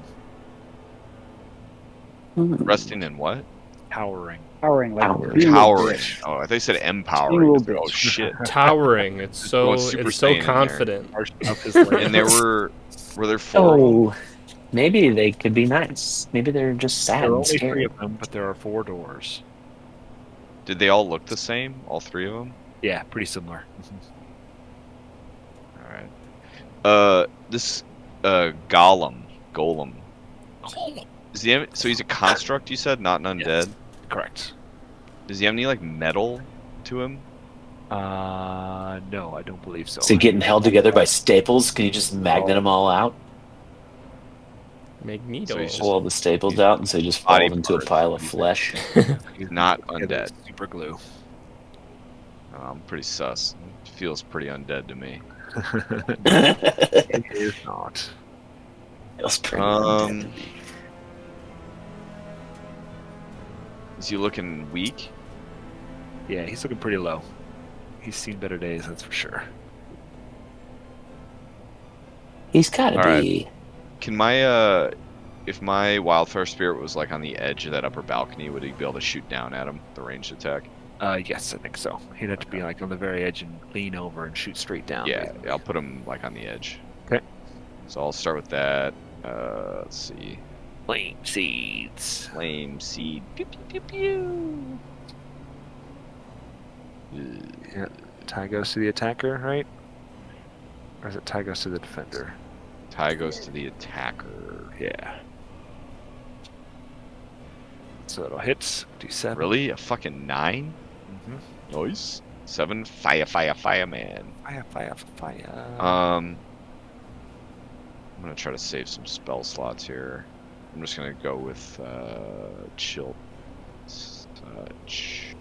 Resting in what? Powering. Powering like Powering. being a Towering. bitch. Oh, I thought you said Being a empowering. little Oh bitch. shit. Towering. It's going so Super it's so Saiyan in there. confident. Up his leg. And were there 4 of them? Oh, maybe they could be nice. Maybe they're just sad There are and only 3 scared. of them, but there are 4 doors. Did they all look the same? All 3 of them? Yeah, pretty similar. Alright. This golem. So he's a construct, you said, not an undead? Yes. Correct. Does he have any like metal to him? No, I don't believe so. Is he getting held together by staples? Can you just magnet them all out? Magneto. So he's Pull all the staples out and so he just Body falls into a parts. pile of flesh? He's not Yeah, undead. super glue. Oh, I'm pretty sus. It feels pretty undead to me. It is not. Feels pretty undead. Is he looking weak? Yeah, he's looking pretty low. He's seen better days, that's for sure. He's gotta All right. be. Can my if my wildfire spirit was like on the edge of that upper balcony, would he be able to shoot down at him, the ranged attack? Yes, I think so. He'd have to be like on the very edge and lean over and shoot straight down. Yeah, basically. I'll put him like on the edge. Okay. So I'll start with that. Let's see. Flame seeds. Flame seed. Pew, pew, pew, pew. Yeah. Tie goes to the attacker, right? Or is it tie goes to the defender? Tie goes to the attacker. Yeah. So it'll hit. D7. Really? A fucking 9? Mm-hmm. Nice. 7. Fire, man. Fire. I'm gonna try to save some spell slots here. I'm just gonna go with chill touch.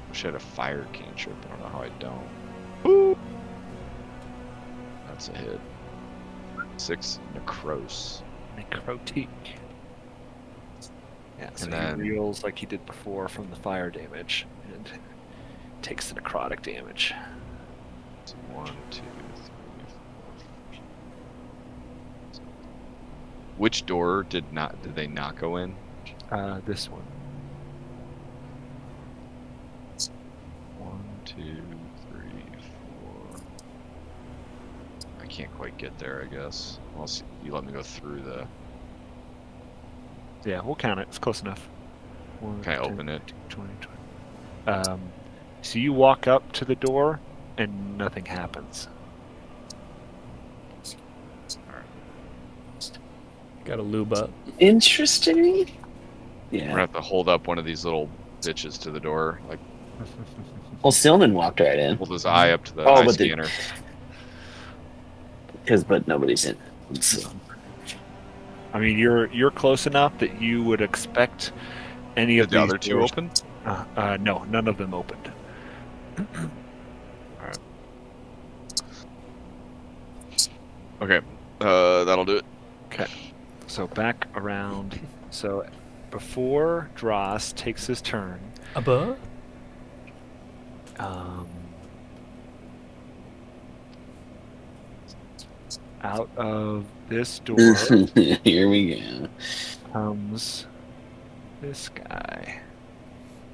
Wish I had a fire cantrip. I don't know how I don't. That's a hit. 6 necros. Necrotique. Yeah, so And he then- reels like he did before from the fire damage and takes the necrotic damage. So 1, 2, 3, 4. Which door did they not go in? This one. 1, 2, 3, 4. I can't quite get there, I guess. Unless you let me go through the. Yeah, we'll count it. It's close enough. 1, Can I 10, open it? 20, 20. So you walk up to the door, and nothing happens. Gotta lube up. Interesting. We're Yeah. gonna have to hold up one of these little bitches to the door, like Well, Stillman walked right in. hold his eye up to the Oh, eye but the- scanner. But nobody's in. So. I mean, you're close enough that you would expect any Did of the these other two doors- open? No, none of them opened. Okay, that'll do it. Okay. So back around. So before Dross takes his turn, Abba? out of this door Here we go. comes this guy.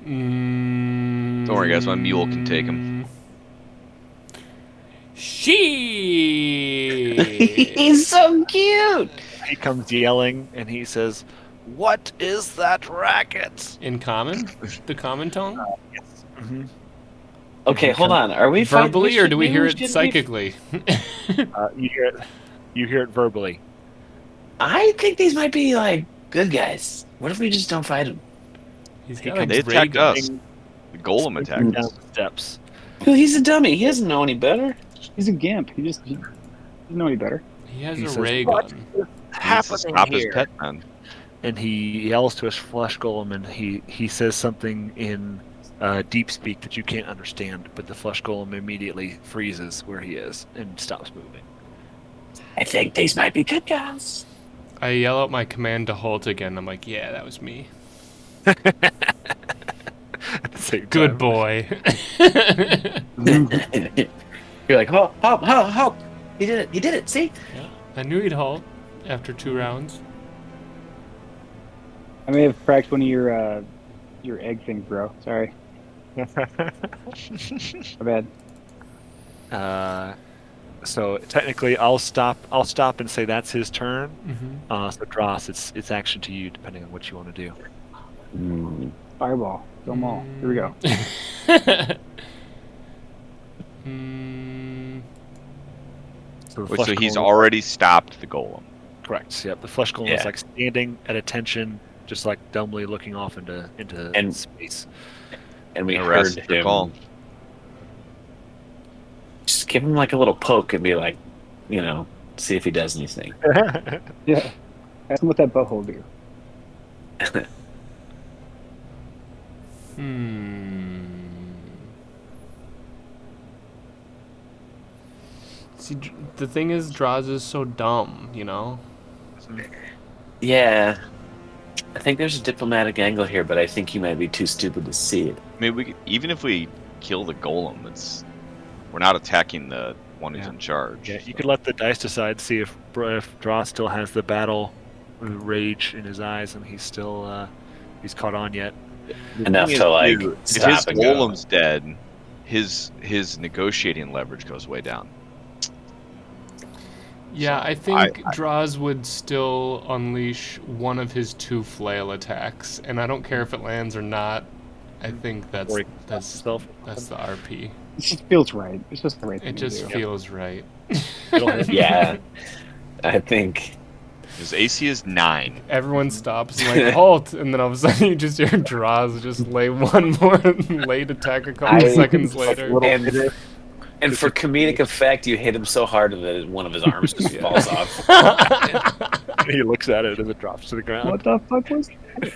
Don't worry, guys, my mule can take 'em. She. He's so cute. He comes yelling and he says, "What is that racket?" In common? The common tone? Mm-hmm. Okay, hold on. Are we fighting- Verbally, or do we maybe hear it should be- psychically? You hear it. You hear it verbally. I think these might be like good guys. What if we just don't fight them? He's He got a They ray attacked gun. us. The golem attacked Down us. the steps. Well, he's a dummy. He doesn't know any better. He's a gimp. He doesn't know any better. He has He a says, ray "What gun. He needs to happening stop his here?" pet man. And he yells to his flesh golem, and he says something in deep speak that you can't understand. But the flesh golem immediately freezes where he is and stops moving. I think these might be good guys. I yell out my command to halt again. I'm like, yeah, that was me. At the same Good time. boy. You're like, help, help, help, help. He did it. He did it. See? Yeah, I knew he'd halt after 2 rounds. I may have cracked one of your egg things, bro. Sorry. My bad. So technically, I'll stop and say that's his turn. Mm-hmm. So Dross, it's action to you, depending on what you want to do. Fireball. Kill them all. Here we go. So, the Wait, flesh so he's golem- already stopped the golem. correct. Yep, the flesh golem is Yeah. like standing at attention, just like dumbly looking off into And- space. And we Arrest heard the him. call. Just give him like a little poke and be like, see if he does anything. Yeah. Ask him what that butthole do. See, the thing is, Draws is so dumb, you know? Yeah. I think there's a diplomatic angle here, but I think he might be too stupid to see it. I mean, even if we kill the golem, we're not attacking the one who's Yeah. in charge. Yeah, you could let the dice decide, see if Dross still has the battle rage in his eyes, and he's he's caught on yet. Enough thing to is, like if his stop and go. golem's dead, his negotiating leverage goes way down. Yeah, I think Draws would still unleash one of his 2 flail attacks, and I don't care if it lands or not. I think that's Or he the RP. It just feels right. It's just the right thing It just to do. feels right. It'll hit. Yeah. I think. His AC is 9. Everyone stops and like halt, and then all of a sudden you just hear Draws just lay one more late attack a couple seconds later. And for comedic effect, you hit him so hard that one of his arms just falls off. He looks at it as it drops to the ground. What the fuck was that?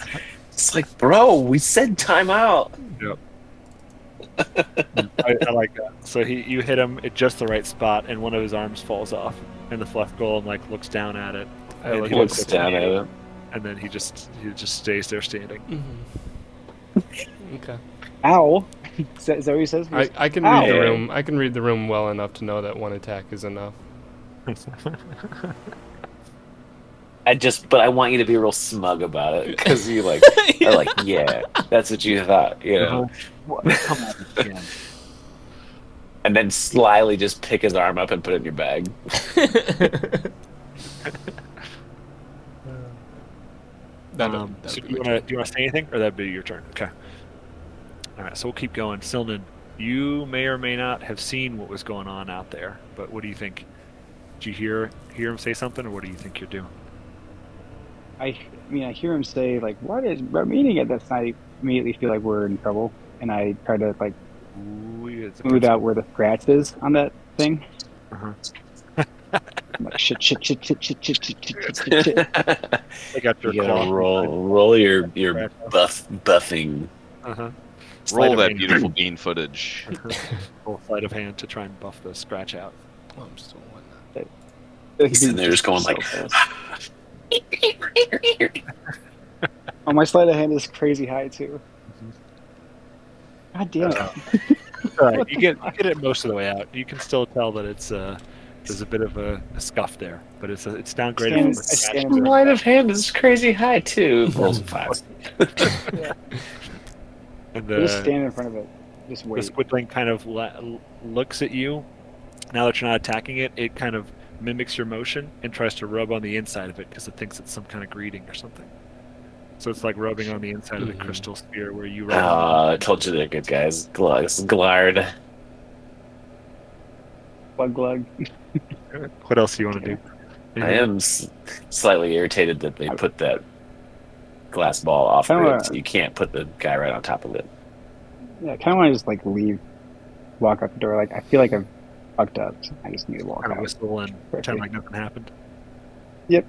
It's like, bro, we said timeout. Yep. I like that. So you hit him at just the right spot, and one of his arms falls off, and the fluff golem looks down at it. I and look he at Looks down at him. and then he just stays there standing. Okay. Ow! Is that what he says? He goes, I can "Ow." read the room. I can read the room well enough to know that one attack is enough. But I want you to be real smug about it because you like are like, yeah, that's what you thought, you know, What? Come on again. and then slyly just pick his arm up and put it in your bag. So do you want to say anything, or that'd be your turn? Okay. All right. So we'll keep going. Silnan, you may or may not have seen what was going on out there, but what do you think? Did you hear him say something, or what do you think you're doing? I mean, I hear him say like, "What is meaning at this?" And I immediately feel like we're in trouble, and I try to like Ooh, it's a smooth out where the scratch is on that thing. Uh-huh. I'm like, shit, shit, shit, shit, shit, shit, shit, shit, shit, shit. I got your You gotta claw. roll your buffing. Uh-huh. Roll that beautiful bean footage. Roll sleight of hand to try and buff the scratch out. Oh, I'm still on He's sitting there just going like, oh, my sleight of hand is crazy high too. God damn it! All right, you get it most of the way out. You can still tell that it's there's a bit of a scuff there, but it's downgraded from a scratch. sleight of hand is crazy high too. Rolls a 5. And Just stand in front of it. Just the wait. squidling kind of looks at you. Now that you're not attacking it, it kind of mimics your motion and tries to rub on the inside of it because it thinks it's some kind of greeting or something. So it's like rubbing on the inside of the crystal sphere where you rub on. I told you they're good guys. Glard. Glug glug. What else do you want to do? I am slightly irritated that they put that glass ball off grid, so you can't put the guy right on top of it. Yeah, I kind of want to just like leave, walk out the door. Like I feel like I've fucked up. So I just need to walk Kind of out. whistle and pretend like nothing happened. Yep.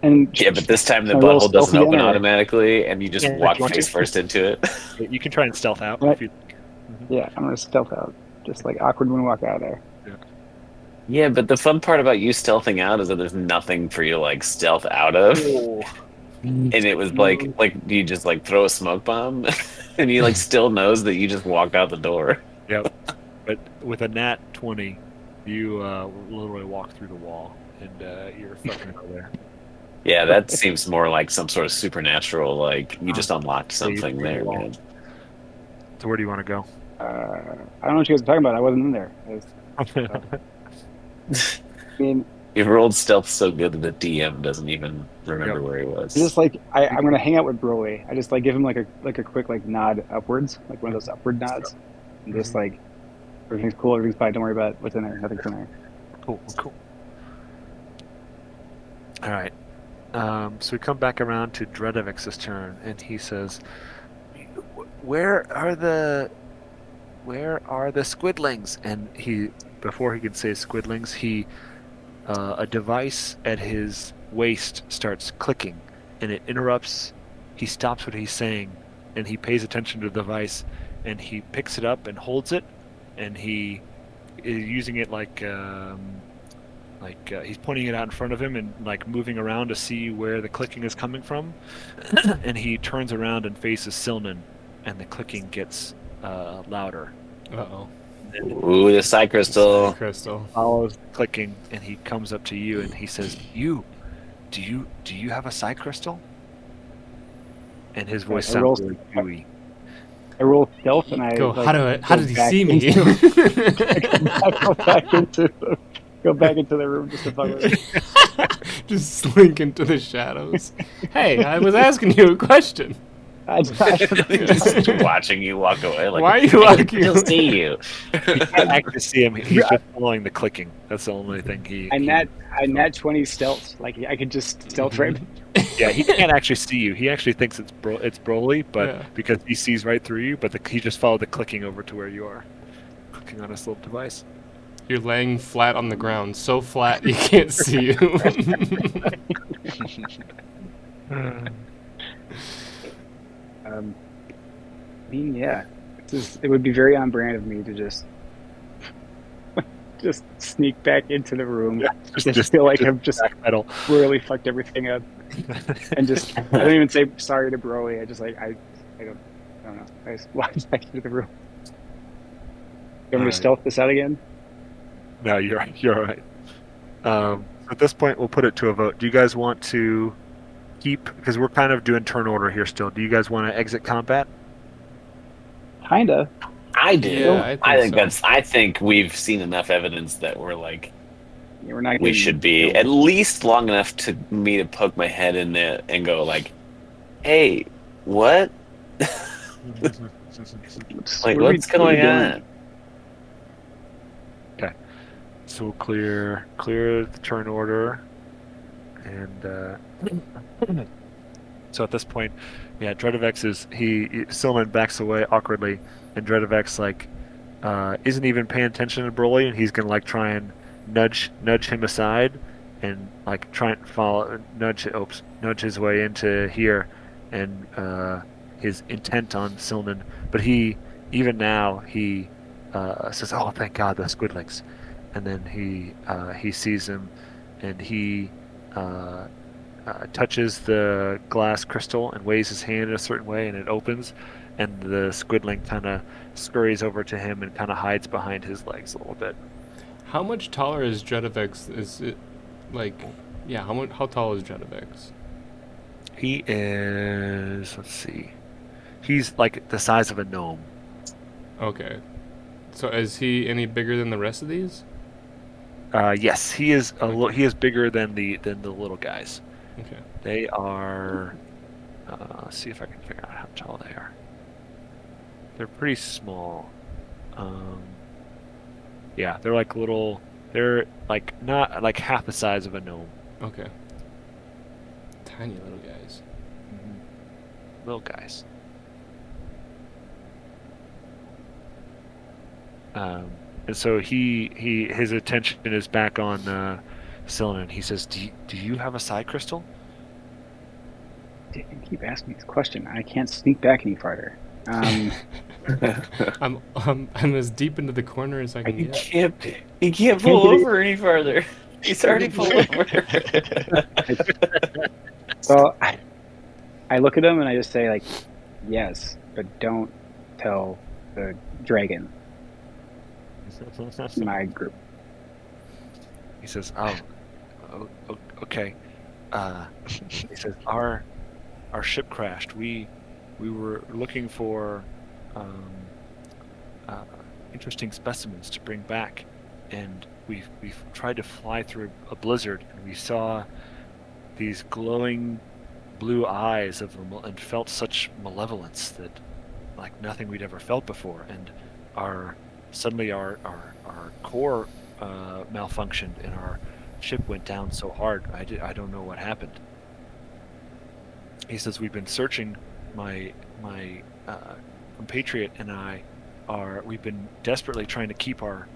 And Yeah, but this time the can I roll butthole doesn't stealthy open again, or- automatically, and you just Yeah, walk if you want face to. first into it. You can try and stealth out Right. if you. Yeah, I'm gonna stealth out. Just like awkward when we walk out of there. Yeah, but the fun part about you stealthing out is that there's nothing for you to like stealth out of. And it was like you just like throw a smoke bomb, and he like still knows that you just walked out the door. Yep. But with a nat 20, you literally walk through the wall, and you're fucking out there. Yeah, that seems more like some sort of supernatural. Like you just unlocked something there, man. So where do you want to go? I don't know what you guys are talking about. I wasn't in there. I mean, You rolled stealth so good that the DM doesn't even remember where he was. just like I'm gonna hang out with Broly. I just like give him like a quick like nod upwards, like one of those upward nods, and just like everything's cool, everything's fine. Don't worry about what's in there. Nothing's in there. Cool. All right. So we come back around to Dredevix's turn, and he says, "Where are the squidlings?" And before he can say squidlings, a device at his waist starts clicking, and it interrupts. He stops what he's saying, and he pays attention to the device, and he picks it up and holds it, and he is using it like he's pointing it out in front of him and like moving around to see where the clicking is coming from. And he turns around and faces Silnan, and the clicking gets louder. Uh-oh. Ooh, the side crystal. Crystal. Follows the clicking, and he comes up to you and he says, "Do you have a side crystal?" And his voice I roll- sounds really gooey. I roll stealth, and I Go. like, How did he back see me? go back into the room just to fuck with it. Just slink into the shadows. Hey, I was asking you a question. Just watching you walk away. Like, Why are you walking He'll away? see you. You can't actually see him. He's just following the clicking. That's the only thing I'm nat 20 stealth. Like I could just stealth right. Yeah, he can't actually see you. He actually thinks it's Broly, but Yeah. because he sees right through you, but he just followed the clicking over to where you are, clicking on his little device. You're laying flat on the ground, so flat you can't see you. I mean, yeah, it would be very on brand of me to just sneak back into the room. Yeah, Just feel like I've just backpedal. really fucked everything up. And just I don't even say sorry to Broly. I just like I don't know. I just walk back into the room. You All want me to right. stealth this out again? No, you're all right. At this point, we'll put it to a vote. Do you guys want to keep, because we're kind of doing turn order here still. Do you guys want to exit combat? Kinda. I Yeah, do. I I think think so. that's. I think we've seen enough evidence that we're like Yeah, we're not we getting should be at killed. least long enough to me to poke my head in there and go like, "Hey, what? Like, what's What are we going doing? on?" Okay. So we'll clear the turn order, and so at this point, yeah, Dredovex Silman backs away awkwardly, and Dredovex isn't even paying attention to Broly, and he's gonna like try and nudge him aside, and like try and nudge his way into here, and his intent on Silman. But he even now he says, "Oh, thank God, the squidlings," and then he sees him, and he. Uh, touches the glass crystal and waves his hand in a certain way, and it opens, and the squidling kind of scurries over to him and kind of hides behind his legs a little bit. How much taller is Dredovex? Is it like, yeah? How tall is Dredovex? He is, let's see, he's like the size of a gnome. Okay. So is he any bigger than the rest of these? Yes, he is Okay. he is bigger than the little guys. Okay. They are. Let's see if I can figure out how tall they are. They're pretty small. Um, yeah, they're like little. They're like not like half the size of a gnome. Okay. Tiny little guys. Little guys. And so his attention is back on Cylinder. He says, "Do you have a side crystal?" You keep asking me this question. I can't sneak back any farther. I'm as deep into the corner as I can He get. can't. He can't Can't pull get it. over any further. He's already pulled over. Well, I look at him and I just say like, yes, but don't tell the dragon, my group. He says, okay." He says, "Our ship crashed. We were looking for um, uh, interesting specimens to bring back, and we've tried to fly through a blizzard, and we saw these glowing blue eyes and felt such malevolence that like nothing we'd ever felt before, and suddenly our core malfunctioned, and our ship went down so hard. I don't know what happened." He says, "We've been searching. My compatriot and I we've been desperately trying to keep our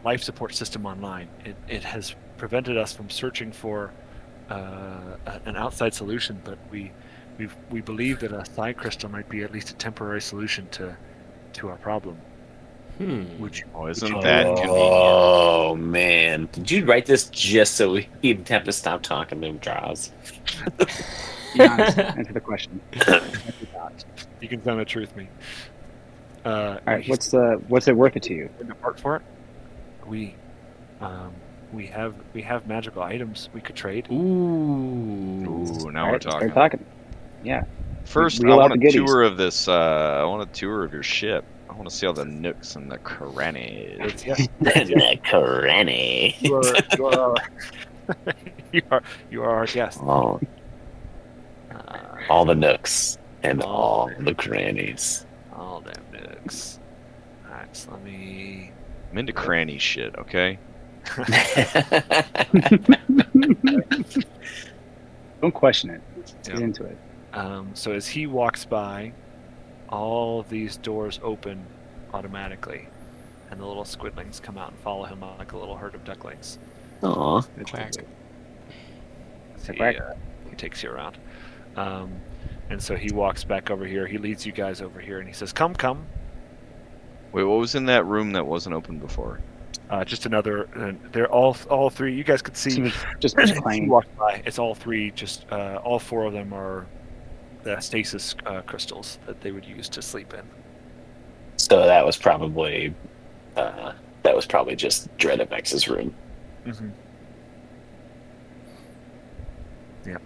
life support system online. It has prevented us from searching for an outside solution, but we believe that a side crystal might be at least a temporary solution to our problem. Would you Oh, would you isn't be that willing to?" convenient? Oh man, did you write this just so he'd have to stop talking to him, Draws? Be honest. Answer the question. What's your thoughts? You can tell the truth, me. All right. He's What's it worth it to you? in the part for it. We um, we have magical items we could trade. Ooh. Ooh, now All we're right. Start talking. talking. Yeah. First, I Wheel out want the a goodies. tour of this. I want a tour of your ship. I want to see all the nooks and the crannies. Yes, The Granny. you are you are our guest. all, Uh, all the nooks and all all the crannies. all them nooks. All right, so let me. I'm into cranny shit. Okay. Don't question it. Yeah. He's into it. So as he walks by, all of these doors open automatically, and the little squidlings come out and follow him like a little herd of ducklings. Aw. Quack. He takes you around. And so he walks back over here. He leads you guys over here, and he says, "Come, come." Wait, what was in that room that wasn't open before? Just another. They're all three. You guys could see. So just As you clanging. walk by, it's all three. Just all four of them are the stasis crystals that they would use to sleep in. So that was probably just Dreadamex's room. Mm-hmm. Yeah.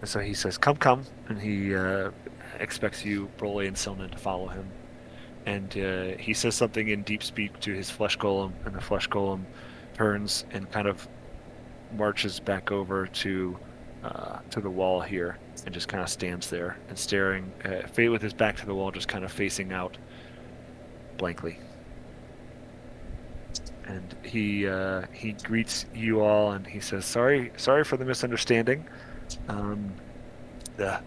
And so he says, "Come," and he expects you, Broly and Silnan, to follow him. And he says something in deep speak to his flesh golem, and the flesh golem turns and kind of marches back over to the wall here, and just kind of stands there and staring, with his back to the wall, just kind of facing out blankly. And he greets you all, and he says, "Sorry for the misunderstanding. The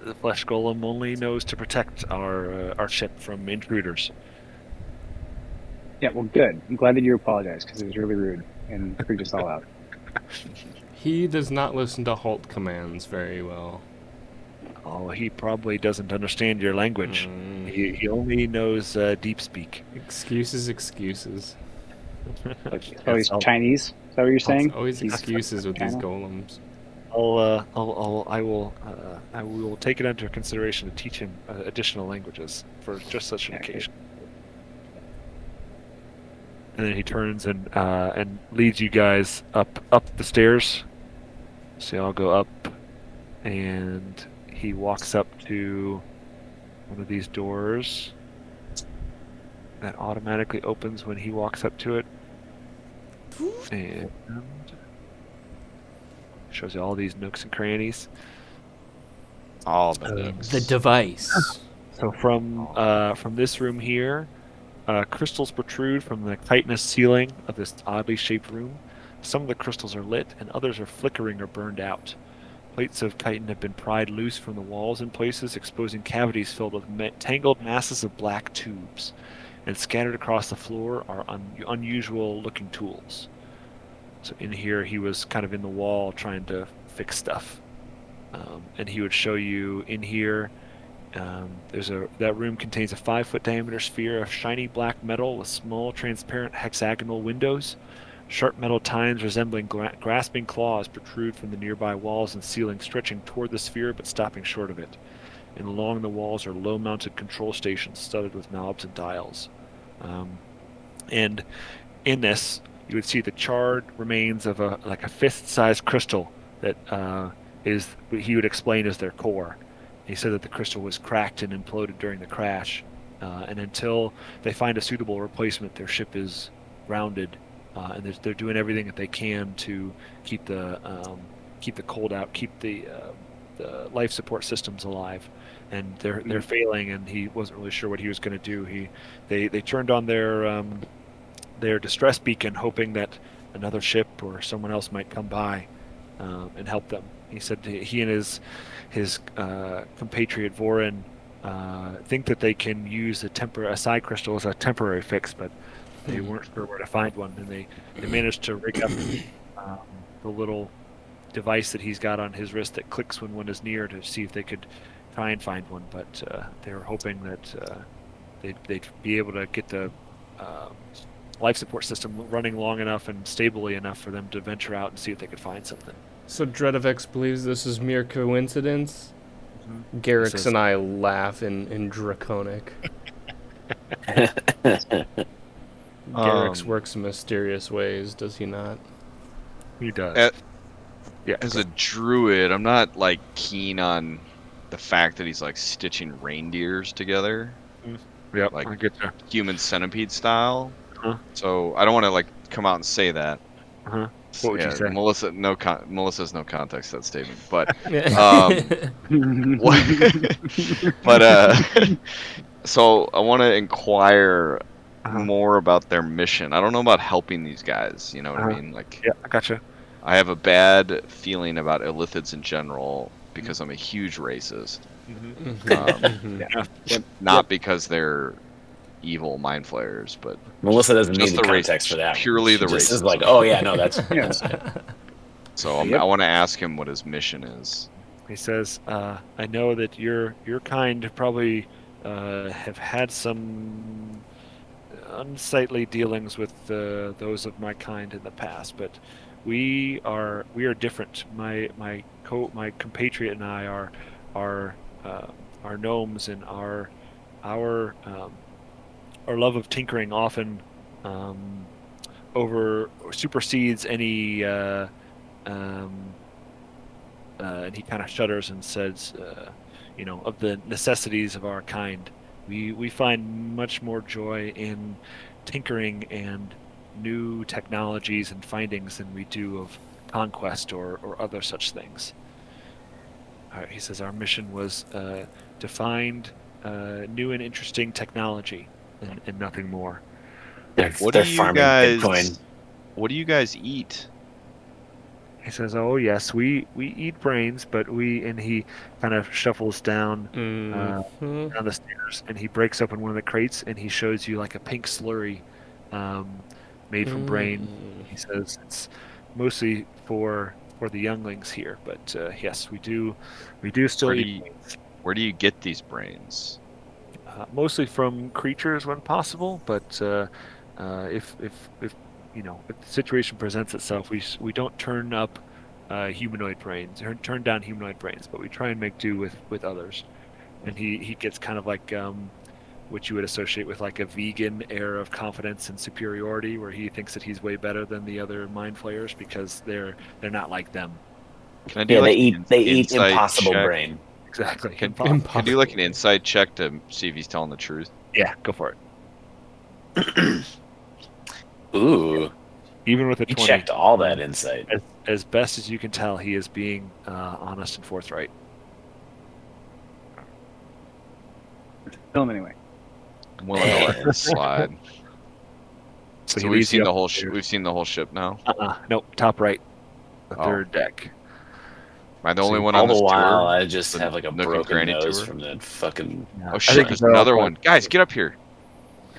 the flesh golem only knows to protect our ship from intruders." Yeah, well, good. I'm glad that you apologized because it was really rude and freaked us all out. He does not listen to halt commands very well. Oh, he probably doesn't understand your language. He only knows deep speak. Excuses. Oh, he's Chinese? Is that what you're saying? It's always He's excuses with these China? golems. I will take it under consideration to teach him additional languages for just such an occasion. And then he turns and leads you guys up the stairs. So y'all go up, and he walks up to one of these doors that automatically opens when he walks up to it, and shows you all these nooks and crannies. All the nooks. The device. So from this room here, crystals protrude from the chitinous ceiling of this oddly shaped room. Some of the crystals are lit, and others are flickering or burned out. Plates of chitin have been pried loose from the walls in places, exposing cavities filled with tangled masses of black tubes. And scattered across the floor are unusual-looking tools. So in here, he was kind of in the wall trying to fix stuff. And he would show you in here. That room contains a 5-foot diameter sphere of shiny black metal with small, transparent hexagonal windows. Sharp metal tines resembling grasping claws protrude from the nearby walls and ceiling, stretching toward the sphere but stopping short of it. And along the walls are low-mounted control stations studded with knobs and dials. And in this, you would see the charred remains of a fist-sized crystal that is he would explain as their core. He said that the crystal was cracked and imploded during the crash, and until they find a suitable replacement, their ship is grounded, and they're doing everything that they can to keep the cold out, keep the life support systems alive, and they're failing. And he wasn't really sure what he was going to do. They turned on their distress beacon, hoping that another ship or someone else might come by and help them. He said he and his compatriot Vorin think that they can use a side crystal as a temporary fix, but they weren't sure where to find one, and they managed to rig up the little device that he's got on his wrist that clicks when one is near to see if they could try and find one. But they were hoping that they'd be able to get the life support system running long enough and stably enough for them to venture out and see if they could find something. So Dreadavix believes this is mere coincidence? Garrix and I laugh in Draconic. Garrix works in mysterious ways, does he not? He does. As a druid, I'm not keen on the fact that he's stitching reindeers together. Yep, I get you. Human centipede style. So I don't want to come out and say that. What would you say? Melissa has no context to that statement, but so I want to inquire more about their mission. I don't know about helping these guys. You know what I mean? Yeah, I gotcha. I have a bad feeling about illithids in general because I'm a huge racist. Not because they're evil mind flayers, but Melissa doesn't need just the the context for that. Purely the This is racism. oh yeah, no, that's So I want to ask him what his mission is. He says, "I know that your kind probably have had some unsightly dealings with those of my kind in the past, but we are different. My compatriot and I are uh, our gnomes, and our love of tinkering often um, over or supersedes any. Um, and he kind of shudders and says, of the necessities of our kind, we find much more joy in tinkering and new technologies and findings than we do of conquest or other such things. He says our mission was to find new and interesting technology and nothing more. What do They're you farming Bitcoin. guys? What do you guys eat? He says, "Oh yes, we eat brains, but we," and he kind of shuffles Mm-hmm. down the stairs, and he breaks open one of the crates, and he shows you like a pink slurry, um, made from brain. He says it's mostly for the younglings here, but yes, we do still Where do eat you brains. where do you get these brains? Mostly from creatures when possible, but if if the situation presents itself, we don't turn up humanoid brains or turn down humanoid brains, but we try and make do with others. And he gets kind of like what you would associate with like a vegan air of confidence and superiority, where he thinks that he's way better than the other mind flayers because they're not like them. Can I do Yeah, like an they eat insight impossible check? brain. Exactly. Can I do like an Impossible. insight check to see if he's telling the truth? Yeah, go for it. Ooh, Even with a you 20, checked all that insight. as best as you can tell, he is being honest and forthright. Kill him anyway. I'm willing to let this slide. So So he we've leads seen you the up whole the stairs. we've seen the whole ship now. Nope, top right, the Oh, third deck. am I the So only you, one All on the this while, tour? I just The have like a Nook and broken Cranny nose tour? from that fucking. yeah, Oh I shit, think there's they're all another one. Guys, get up here.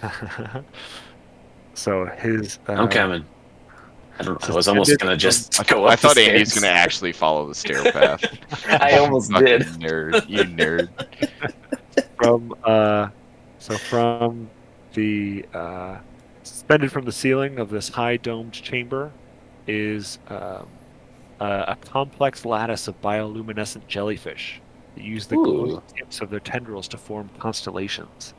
part. So his I'm coming. I was almost suspended gonna from just go I up the thought Andy's gonna stairs. actually follow the stair path. I almost did. Fucking nerd, you nerd. from from the suspended from the ceiling of this high domed chamber is a complex lattice of bioluminescent jellyfish that use the glowing Ooh, tips of their tendrils to form constellations.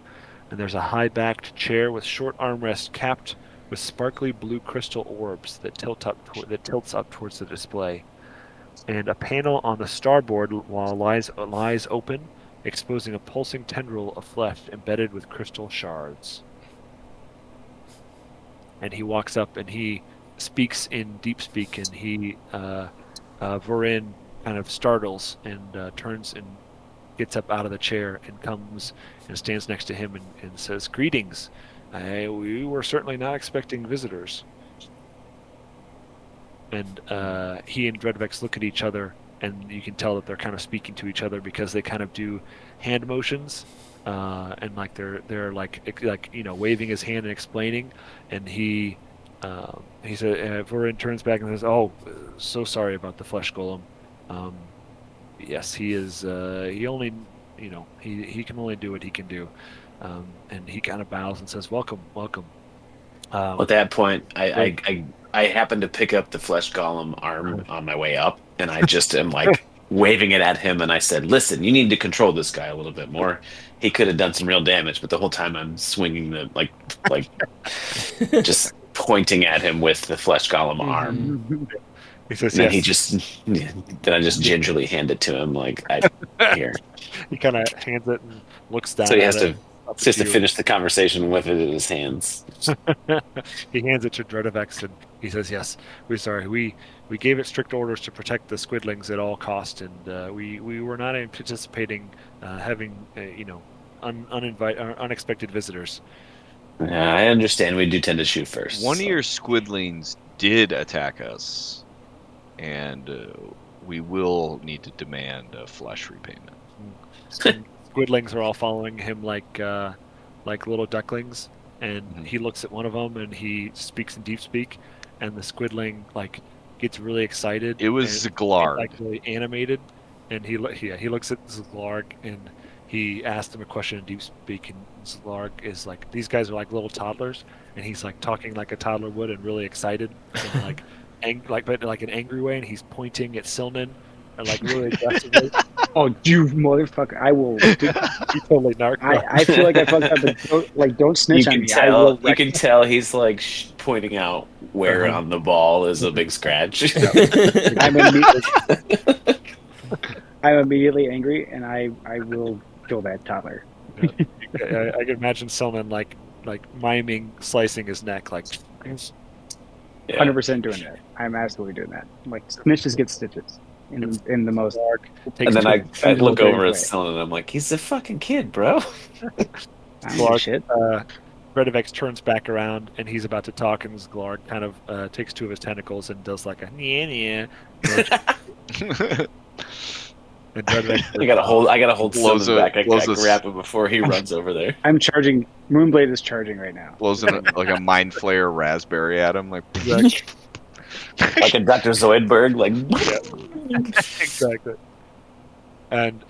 And there's a high-backed chair with short armrests capped with sparkly blue crystal orbs that tilts up towards the display. And a panel on the starboard wall lies open, exposing a pulsing tendril of flesh embedded with crystal shards. And he walks up and he speaks in deep speak, and Vorin kind of startles and turns and gets up out of the chair and comes and stands next to him and says, "Greetings. We were certainly not expecting visitors." And he and Dredvex look at each other, and you can tell that they're kind of speaking to each other because they kind of do hand motions, and like they're like waving his hand and explaining. And he said, Vorin turns back and says, "Oh, so sorry about the flesh golem. Um, yes, he is. He only, he can only do what he can do." And he kind of bows and says, "Welcome, welcome." at Um, that point, Dred- I happened to pick up the flesh golem arm on my way up, and I just am like waving it at him, and I said, "Listen, you need to control this guy a little bit more. He could have done some real damage, but the whole time I'm swinging the like just pointing at him with the flesh golem arm." Mm-hmm. he says, And then he "Yes." just then I just gingerly hand it to him like I here. He kind of hands it and looks So down at it, up he has at to you. finish the conversation with it in his hands. He hands it to Dredovex and he says, "Yes, we're sorry. We gave it strict orders to protect the squidlings at all cost, and we were not anticipating having unexpected visitors." Yeah, I understand we do tend to shoot first. One of So. your squidlings did attack us, and we will need to demand a flesh repayment. And squidlings are all following him like little ducklings, and Mhm. he looks at one of them and he speaks in deep speak, and the squidling like gets really excited It was and Zglarg. like really animated, and he looks at Zglarg and he asked them a question in deep speak, and Zlarg is like, these guys are like little toddlers, and he's like talking like a toddler would and really excited and like but like an angry way, and he's pointing at Silnan and like really aggressively. Oh, you motherfucker! I will. Dude, You totally narc. No. I feel like I fucked up, but don't snitch on me. I will. You can tell he's like pointing out where Uh-huh. on the ball is a big scratch. I'm immediately, I'm immediately angry, and I will kill that toddler. I can imagine Silnan like miming slicing his neck like. Yeah. 100% doing that. I'm absolutely doing that. Like snitches get stitches in the most. And then I look over at way. Sullen and I'm like, he's a fucking kid, bro. I don't give a shit. Bredovex turns back around and he's about to talk, and Zlarg kind of takes two of his tentacles and does like a nya. And Bredovex I gotta hold Blows Sullen back. I blows grab him before he runs over there. I'm charging. Moonblade is charging right now. Blows in like a mind flare raspberry at him, like Like a Dr. Zoidberg, like exactly. And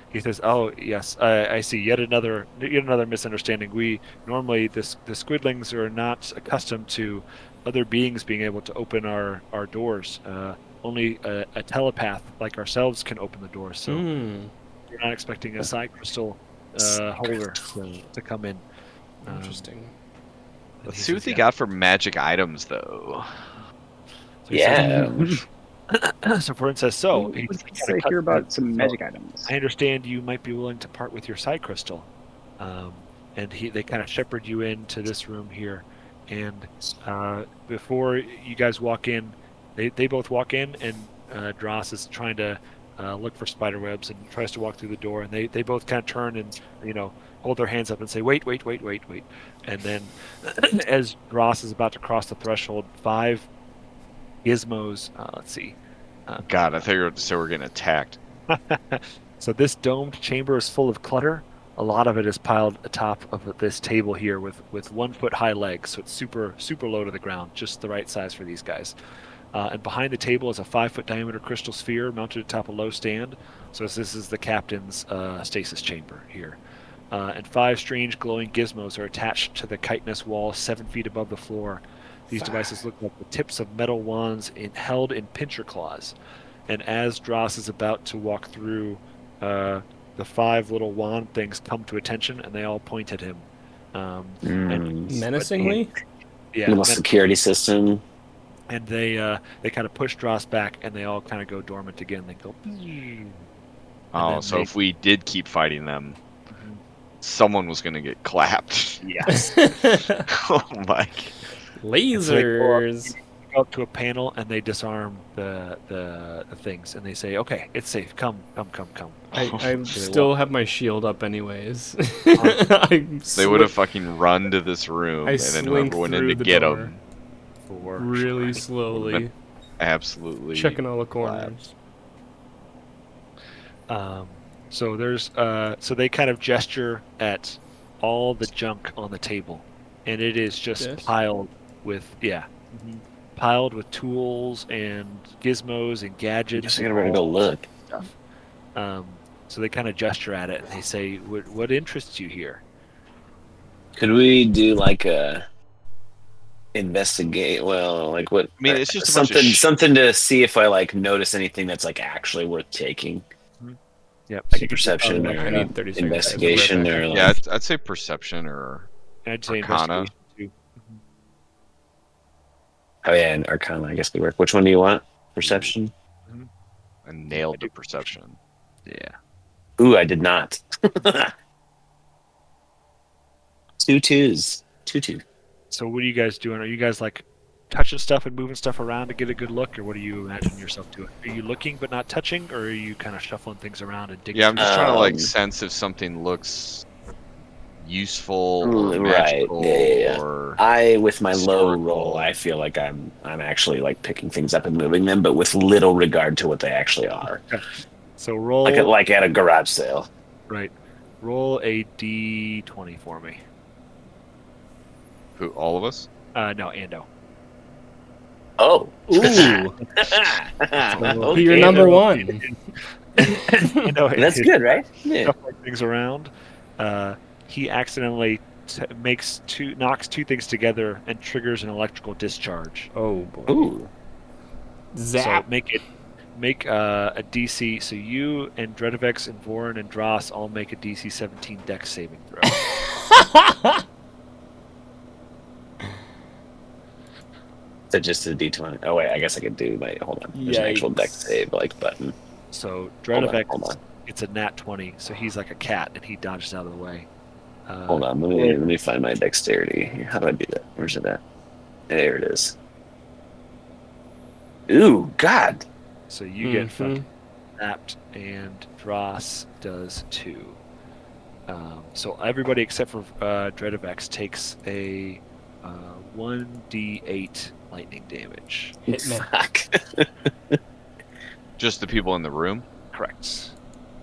he says, "Oh yes, I see. Yet another misunderstanding. We normally the squidlings are not accustomed to other beings being able to open our doors. Only a telepath like ourselves can open the doors. So we're not expecting a psi crystal holder to come in." Interesting. let's see what they got for magic items, though. So yeah. So Florence says, "So he Say hear about some magic items. I understand you might be willing to part with your psi crystal, and they kind of shepherd you into this room here, and before you guys walk in, they both walk in, and Dross is trying to look for spider webs and tries to walk through the door, and they both kind of turn and hold their hands up and say, wait, and then as Dross is about to cross the threshold, 5 gizmos. Let's see. God, I thought you were about to say we're getting attacked. So this domed chamber is full of clutter. A lot of it is piled atop of this table here with 1 foot high legs, so it's super low to the ground, just the right size for these guys. And behind the table is a 5 foot diameter crystal sphere mounted atop a low stand. So this is the captain's stasis chamber here. And 5 strange glowing gizmos are attached to the chitinous wall 7 feet above the floor. These devices look like the tips of metal wands held in pincher claws. And as Dross is about to walk through, the 5 little wand things come to attention, and they all point at him. Menacingly? Yeah. Little security system. And they kind of push Dross back, and they all kind of go dormant again. They go. Oh, so if we did keep fighting them, someone was going to get clapped. Yes. Oh my. Lasers. So they go up to a panel and they disarm the things, and they say, "Okay, it's safe. Come." I still have my shield up anyways. They would have fucking run to this room, I and then slink whoever went in through to the get door. them. Really slowly, Absolutely. checking all the corners. So there's so they kind of gesture at all the junk on the table, and it is just This? piled with piled with tools and gizmos and gadgets. Just gotta go look. Stuff. So they kind of gesture at it and they say, "What interests you here?" Could we do like a investigate? Well, like what? I mean, it's just a bunch of something to see if I like notice anything that's like actually worth taking, Yep. like a perception I or need 30 seconds. investigation or like. Yeah, I'd say perception or I'd say Arcana. investigation too. Oh yeah, and Arcana I guess could work. Which one do you want? Perception. I nailed the perception. Yeah. Ooh, I did not. 2 2s. 2 2. So what are you guys doing? Are you guys like touching stuff and moving stuff around to get a good look, or what do you imagine yourself doing? Are you looking but not touching, or are you kind of shuffling things around and digging? Yeah, I'm just trying to like Um, sense if something looks useful or right, magical yeah. or I with my low historical. roll, I feel like I'm actually like picking things up and moving them, but with little regard to what they actually are. So roll Like at a garage sale. right. Roll a d20 for me. Who, all of us? No, Ando. Oh. Ooh, Okay. you're number one. You know, That's his good, right? Yeah. shuffling things around. He accidentally knocks two things together and triggers an electrical discharge. Oh boy. Ooh. Zap. So make a DC. So you and Dredovex and Vorin and Dross all make a DC 17 Dex saving throw. So just a D20. Oh wait, I guess I could do my. Hold on. There's an actual deck Yikes. save like button. So Hold on. Dredovex, it's a nat 20. So he's like a cat and he dodges out of the way. Hold on. Let me find my dexterity. How do I do that? Where's it at? There it is. Ooh, God. So you get fucking snapped, and Dross does too. So everybody except for Dredovex takes a 1d8 lightning damage. Hit me. Fuck. Just the people in the room. Correct.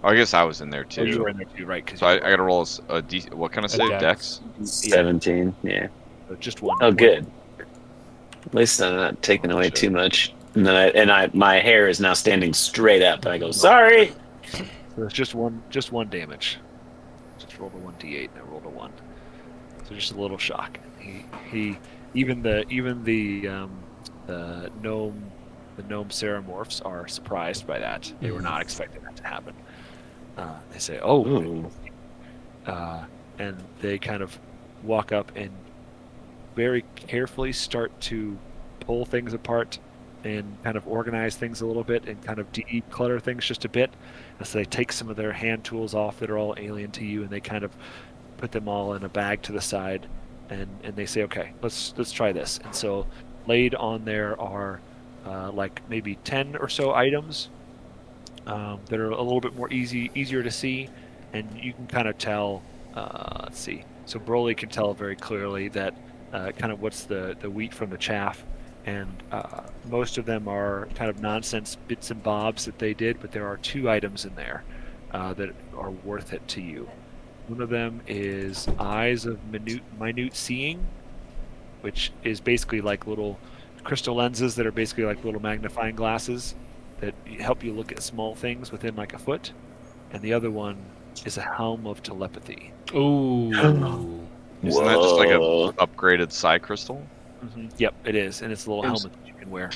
Oh, I guess I was in there Oh, too. you were in there too, right? So I got to roll a D. What kind of save? dex. Dex. 17. Yeah. So just one. Oh, good. At least I'm not taking away shit. too much. And then my hair is now standing straight up, and I go, sorry. So it's just one damage. Just rolled a 1d8 and I rolled a 1. So just a little shock. He even the gnome seramorphs are surprised by that. They were not expecting that to happen. They say, "Oh," Ooh. and they kind of walk up and very carefully start to pull things apart and kind of organize things a little bit and kind of declutter things just a bit. And so they take some of their hand tools off that are all alien to you, and they kind of put them all in a bag to the side, and they say, "Okay, let's try this." And so laid on there are like maybe 10 or so items that are a little bit more easier to see, and you can kind of tell. Let's see. So Broly can tell very clearly that kind of what's the wheat from the chaff, and most of them are kind of nonsense bits and bobs that they did, but there are 2 items in there that are worth it to you. One of them is Eyes of Minute Seeing, which is basically like little crystal lenses that are basically like little magnifying glasses that help you look at small things within like a foot. And the other one is a Helm of Telepathy. Ooh. Isn't that just like a Whoa. upgraded psi crystal? Yep, it is, and it's a little helmet that you can wear.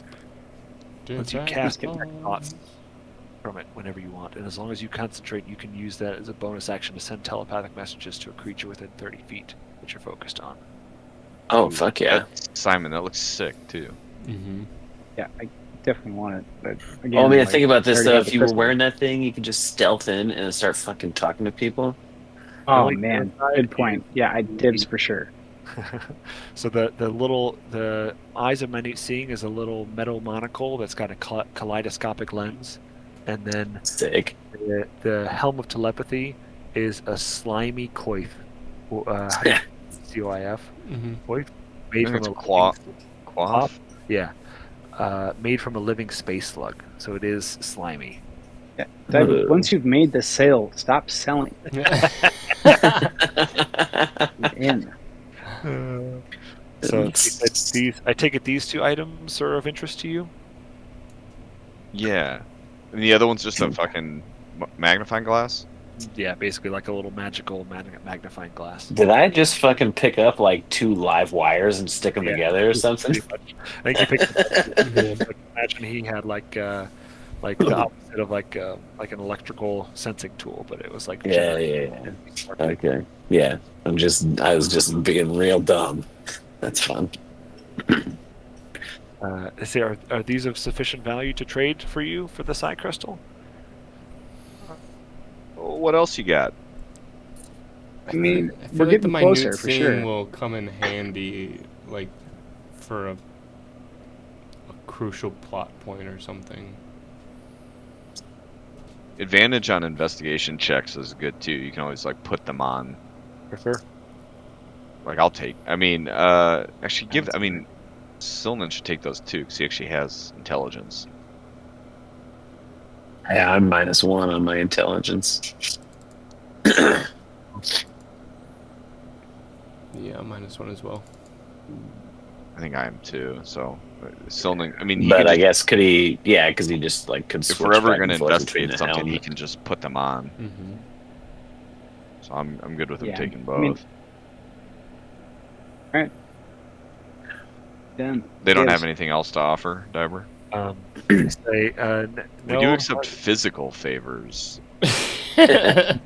Once you cast thoughts from it whenever you want, and as long as you concentrate, you can use that as a bonus action to send telepathic messages to a creature within 30 feet that you're focused on. Oh, fuck yeah. Simon, that looks sick too. Yeah, I definitely want it. But again, Well, I mean, like, think about this, already though. have If the you were crystal. wearing that thing, you could just stealth in and start fucking talking to people. Oh only man, downside good point. Yeah, I dibs for sure. So the Eyes of Minute Seeing is a little metal monocle that's got a kaleidoscopic lens, and then Sick. the Helm of Telepathy is a slimy coif. COIF. Coif made I from think a it's quaff. Yeah, made from a living space slug, so it is slimy. Yeah. Doug, once you've made the sale, stop selling. In. So I take it these 2 items are of interest to you. Yeah. And the other one's just a fucking magnifying glass? Yeah, basically like a little magical magnifying glass. Did I just fucking pick up like 2 live wires and stick them together or something? Pretty much. I think you picked it up. Imagine he had like the opposite of like an electrical sensing tool, but it was like Yeah. Okay. Yeah. I was just being real dumb. That's fun. They say, are these of sufficient value to trade for you for the psi crystal? What else you got? I mean, I feel we're like getting the closer minute for seeing sure. will come in handy, like for a crucial plot point or something. Advantage on investigation checks is good too. You can always like put them on. For sure. Like I'll take. I mean, Silnan should take those too because he actually has intelligence. Yeah, I'm -1 on my intelligence. Yeah, -1 as well. I think I am too. So still, I mean, he But could I just, guess could he? Yeah, because he just like could if we're switch ever back going to and forth between investigate the something, helm. he can just put them on. Mm-hmm. So I'm good with him Yeah. taking I mean, both. all right. Done. They don't have Gives. anything else to offer, Diber. They say We do no. accept physical favors. That's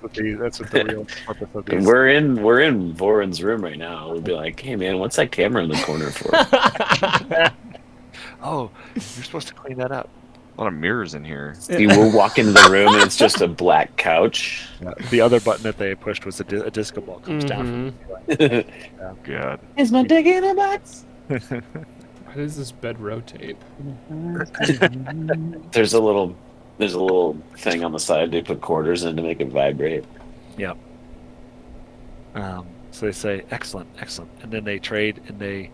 what the real purpose of these. We're in Voron's room right now. We'll be like, hey man, what's that camera in the corner for? Oh, you're supposed to clean that up. A lot of mirrors in here. You will walk into the room and it's just a black couch. The other button that they pushed was a disco ball comes down. God. Is my dick in a box? Why does this bed rotate? There's a little thing on the side they put quarters in to make it vibrate. Yeah. So they say, excellent, excellent. And then they trade and they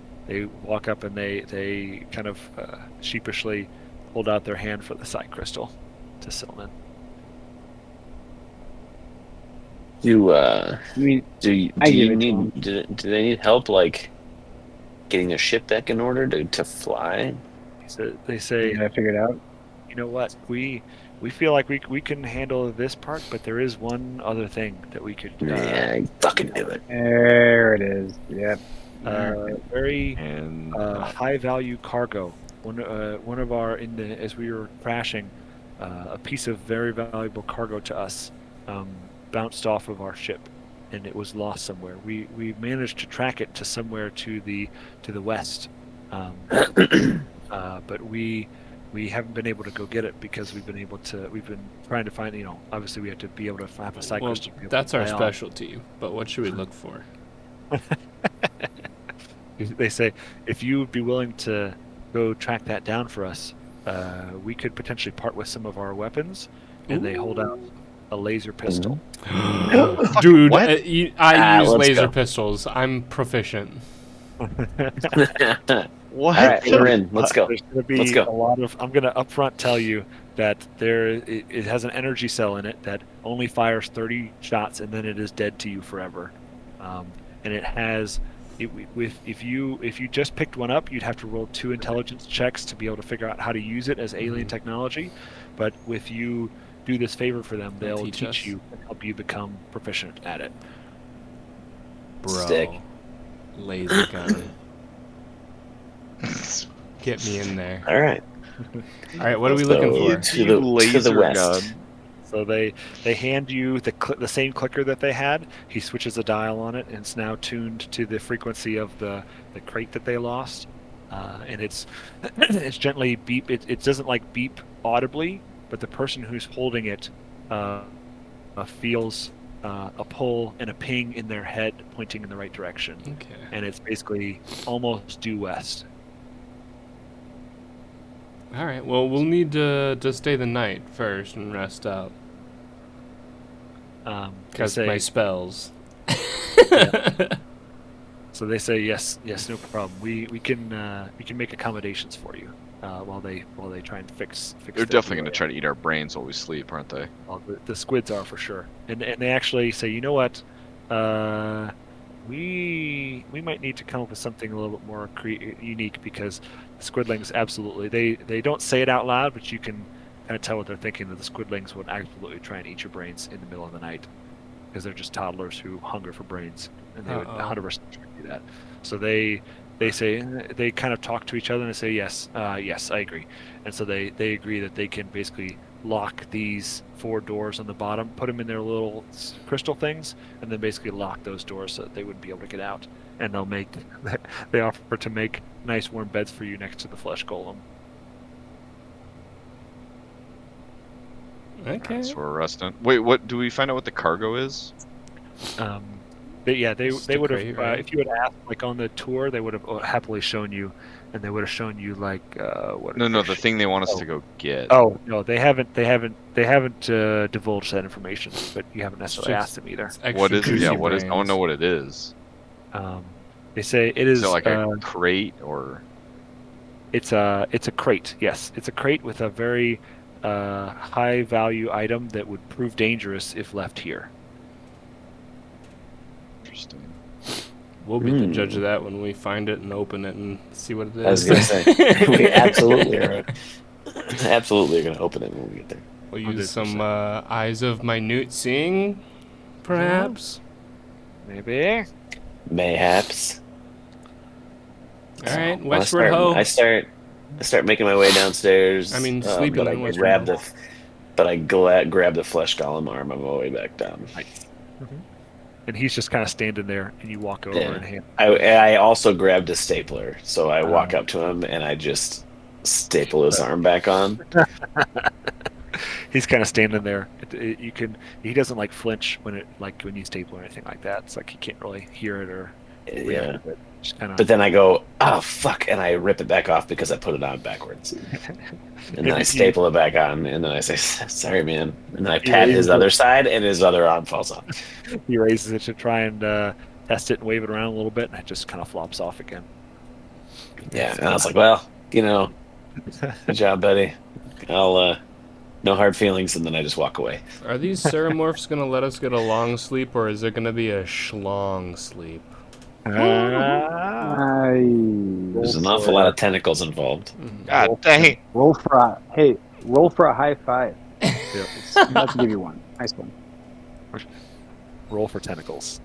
walk up and they kind of sheepishly hold out their hand for the side crystal to Silman. I mean, Do I give you it to need him. do they need help like getting a ship back in order to fly? So they say, I figured out. you know what, we feel like we can handle this part, but there is one other thing that we could Yeah, I fucking knew it. There it is. Yep. very And high value cargo. One of our as we were crashing, a piece of very valuable cargo to us bounced off of our ship, and it was lost somewhere. We managed to track it to somewhere to the west, but we haven't been able to go get it because we've been trying to find, obviously we have to be able to have a side Well, crystal to be able that's to our fly off. specialty. But what should we look for? They say, if you would be willing to go track that down for us, we could potentially part with some of our weapons. And they hold out a laser pistol. Dude, what? I use let's laser go. pistols. I'm proficient. what? All right, we're in. Let's go. There's going to be Let's go. a lot of. I'm going to upfront tell you that it has an energy cell in it that only fires 30 shots, and then it is dead to you forever. And it has. If you just picked one up, you'd have to roll 2 intelligence checks to be able to figure out how to use it as alien technology. But if you do this favor for them, they'll teach teach us. you and help you become proficient at it. Bro. Stick. Laser gun. Get me in there. All right. All right, what are we looking for? To the west. gun. So they hand you the same clicker that they had. He switches a dial on it, and it's now tuned to the frequency of the crate that they lost. And it's gently beep. It doesn't like beep audibly, but the person who's holding it feels a pull and a ping in their head pointing in the right direction. Okay. And it's basically almost due west. All right. Well, we'll need to stay the night first and rest up. Because my spells. So they say yes, no problem. We can make accommodations for you while they try and fix. They're definitely going to try to eat our brains while we sleep, aren't they? Well, the squids are for sure, and they actually say, you know what, we might need to come up with something a little bit more unique, because the squidlings absolutely they don't say it out loud, but you can kind of tell what they're thinking, that the squidlings would absolutely try and eat your brains in the middle of the night, because they're just toddlers who hunger for brains, and they would 100% do that. So they say, they kind of talk to each other and say, yes, yes, I agree. And so they agree that they can basically lock these 4 doors on the bottom, put them in their little crystal things, and then basically lock those doors so that they wouldn't be able to get out. And they offer to make nice warm beds for you next to the flesh golem. Okay. So we're resting. Wait, what? Do we find out what the cargo is? They would have, crate, right? if you had asked, like on the tour, they would have happily shown you, and they would have shown you like what. No, the thing they want us to go get. Oh no, they haven't divulged that information, but you haven't necessarily asked them either. What is it? Yeah, what is? I brains. want to know what it is. They say it is. Is it like a crate or? It's a crate. Yes, it's a crate with a very high value item that would prove dangerous if left here. Interesting. We'll be the judge of that when we find it and open it and see what it is. I was gonna say we absolutely are. Absolutely are gonna open it when we get there. We'll use 100%. some eyes of minute seeing, perhaps. Maybe. Mayhaps. All right, Well, westward ho. I start making my way downstairs. I mean, sleeping but I in westward grab ho. grab the flesh golem arm on my way back down. And he's just kind of standing there, and you walk over Yeah. and hand. I also grabbed a stapler, so I walk up to him and I just staple his arm back on. He's kind of standing there. He doesn't like flinch when you staple or anything like that. It's like he can't really hear it or Yeah. react to it. Just kind of. But then I go, oh fuck, and I rip it back off because I put it on backwards. And then I staple it back on, and then I say, sorry, man. And then I pat his other side, and his other arm falls off. He raises it to try and test it and wave it around a little bit, and it just kind of flops off again. Yeah, and I was like, well, good job, buddy. I'll, no hard feelings, and then I just walk away. Are these Ceramorphs going to let us get a long sleep, or is it going to be a schlong sleep? There's an awful lot of tentacles involved. God dang. Roll for a high five. Let's give you one. Nice one. Roll for tentacles.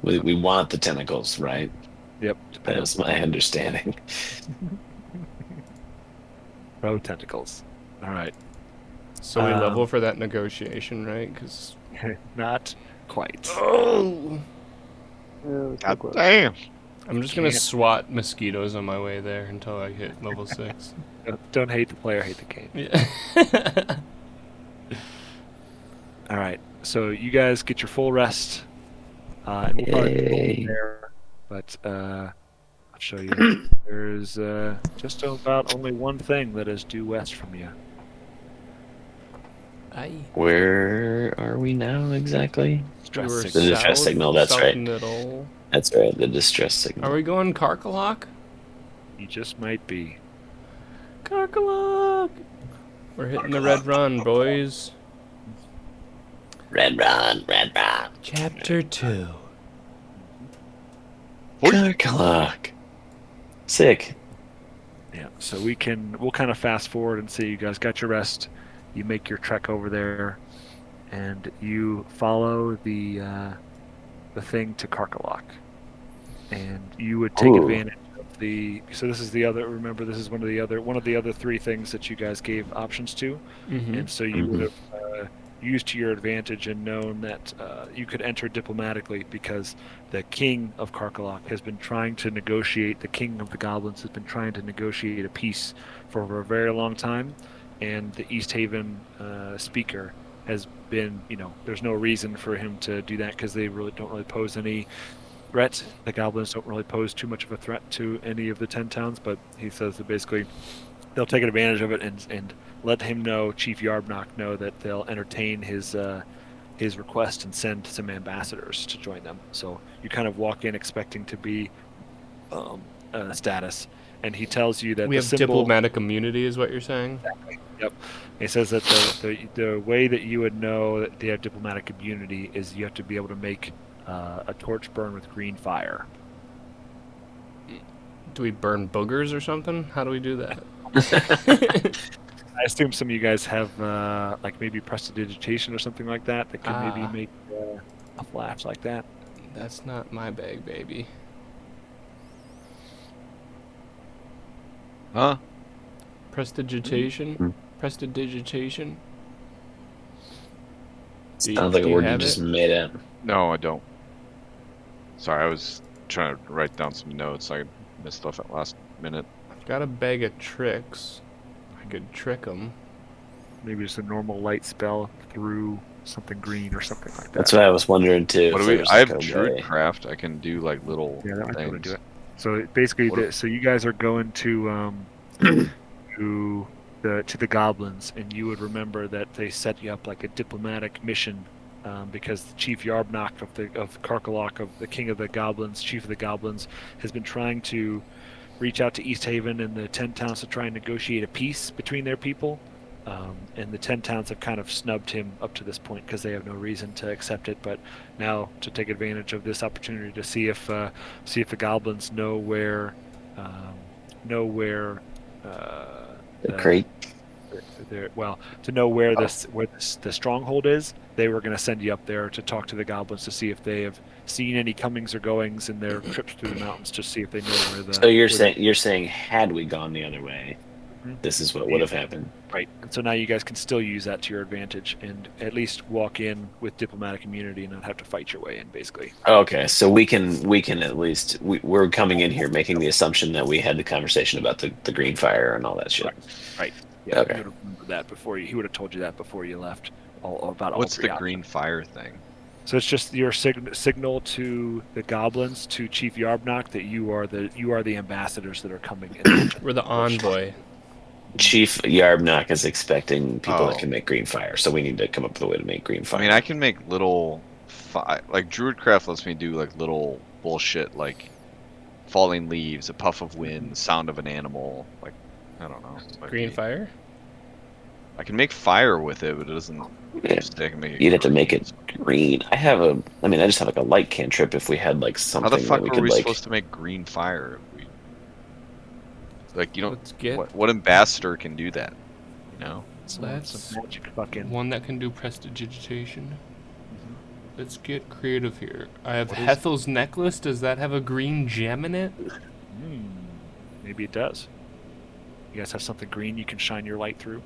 We want the tentacles, right? Yep. That was my understanding. Pro tentacles. All right. So we level for that negotiation, right? Because Not quite. oh, God damn. I'm just gonna swat mosquitoes on my way there until I hit level 6. Don't hate the player, hate the game. Yeah. All right. So you guys get your full rest. And we'll probably go there, but I'll show you. There's just about only one thing that is due west from you. Aye. Where are we now exactly? We were The distress south- signal, that's south right. middle. That's right, the distress signal. Are we going Karkalok? You just might be. Karkalok! We're hitting the red run, boys. Red run, red run. Chapter 2. Karkalok. Sick. Yeah. So we'll kind of fast forward and see you guys got your rest. You make your trek over there, and you follow the thing to Karkalok, and you would take advantage of the. So this is the other. Remember, this is one of the other 3 things that you guys gave options to, and so you would have used to your advantage and known that you could enter diplomatically because the king of Karkalok has been trying to negotiate. The king of the goblins has been trying to negotiate a peace for a very long time. And the East Haven speaker has been, there's no reason for him to do that because they don't really pose any threat. The goblins don't really pose too much of a threat to any of the 10 towns, but he says that basically they'll take advantage of it and let him know, Chief Yarbnock know that they'll entertain his request and send some ambassadors to join them. So you kind of walk in expecting to be status. And he tells you that We have diplomatic immunity, is what you're saying? Exactly. Yep. He says that the way that you would know that they have diplomatic immunity is you have to be able to make a torch burn with green fire. Do we burn boogers or something? How do we do that? I assume some of you guys have like maybe prestidigitation or something like that can maybe make a flash like that. That's not my bag, baby. Huh? Prestidigitation? Prestidigitation? Sounds like a word you just made up. No, I don't. Sorry, I was trying to write down some notes. I missed stuff at last minute. I've got a bag of tricks. I could trick them. Maybe just a normal light spell through something green or something like that. That's what I was wondering too. What do we? I have Druidcraft. I can do like little that might be able to things. do it. So basically, so you guys are going to the goblins, and you would remember that they set you up like a diplomatic mission, because the Chief Yarbnock of Karkalok, of the King of the Goblins, Chief of the Goblins, has been trying to reach out to East Haven and the 10 towns to try and negotiate a peace between their people. And the 10 towns have kind of snubbed him up to this point because they have no reason to accept it. But now to take advantage of this opportunity to see if the goblins know where know where The crate. to know where the stronghold is, they were going to send you up there to talk to the goblins to see if they have seen any comings or goings in their trips through the mountains, to see if they know where the. So you're saying had we gone the other way, Mhm. this is what would have happened. Right. And so now you guys can still use that to your advantage and at least walk in with diplomatic immunity and not have to fight your way in, basically. Okay, so we can at least we're coming in here making the assumption that we had the conversation about the green fire and all that shit. Right. Yeah. Okay. You would have remembered that before you. He would have told you that before you left. About What's all three the green options. fire thing? So it's just your signal to the goblins, to Chief Yarbnock, that you are the ambassadors that are coming in. We're the envoy. Chief Yarbnock is expecting people that Oh. can make green fire, so we need to come up with a way to make green I fire. mean, I can make little, like Druidcraft lets me do like little bullshit, like falling leaves, a puff of wind, the sound of an animal. Like, I don't know. Green fire? I can make fire with it, but it doesn't. Yeah. I can make it You'd have to make green. it green. I just have like a light cantrip if we had like something How the fuck that we were could we like. supposed to make green fire? Like, you don't. Let's get What ambassador can do that? You know. Let's Some magic fucking. one that can do prestidigitation. Let's get creative here. I have What is- Hethel's necklace. Does that have a green gem in it? Maybe it does. You guys have something green you can shine your light through.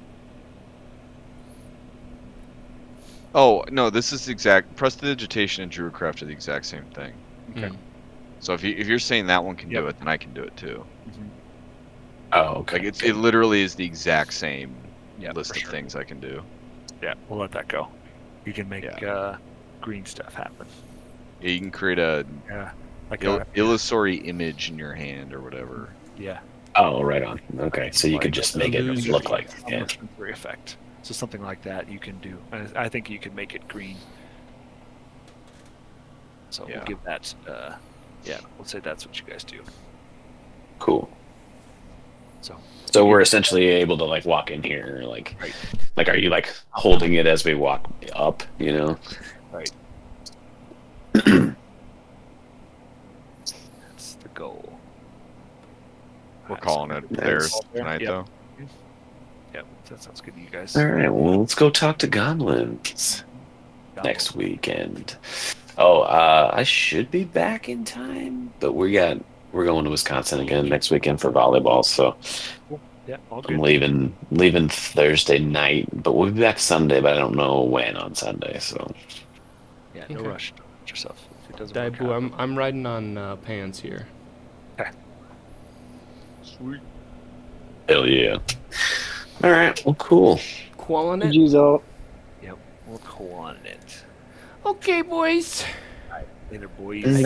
Oh no, this is prestidigitation and Druidcraft are the exact same thing. Okay. Hmm. So if you're saying that one can do Yep. it, then I can do it too. Oh, okay. Like it literally is the exact same Yeah, list for of sure. things I can do. Yeah, we'll let that go. You can make Yeah. green stuff happen. Yeah, you can create a Yeah, like illusory image in your hand or whatever. yeah. Oh, right on. Okay, so you could just make it illusion. look like yeah. Almost sensory effect. So something like that you can do. I think you can make it green. So Yeah. we'll give that. We'll say that's what you guys do. Cool. So So we're essentially able to like walk in here, like, Right. like, are you like holding it as we walk up? You know. right. That's the goal. We're Alright, calling so it Nice. theirs tonight, Yep. though. Yep, that sounds good to you guys. All right. Well, let's go talk to goblins next weekend. Oh, I should be back in time, but we're going to Wisconsin again next weekend for volleyball. So Cool. Yeah, all I'm good. leaving Thursday night, but we'll be back Sunday. But I don't know when on Sunday. So Yeah, no Okay. rush. Don't rush yourself. If it doesn't work Daibu, out. I'm riding on pants here. Sweet. hell yeah. All right. Well, cool. Qualling Did it? you all Yep, we'll go on it. Okay, boys. Later, boys. Nice.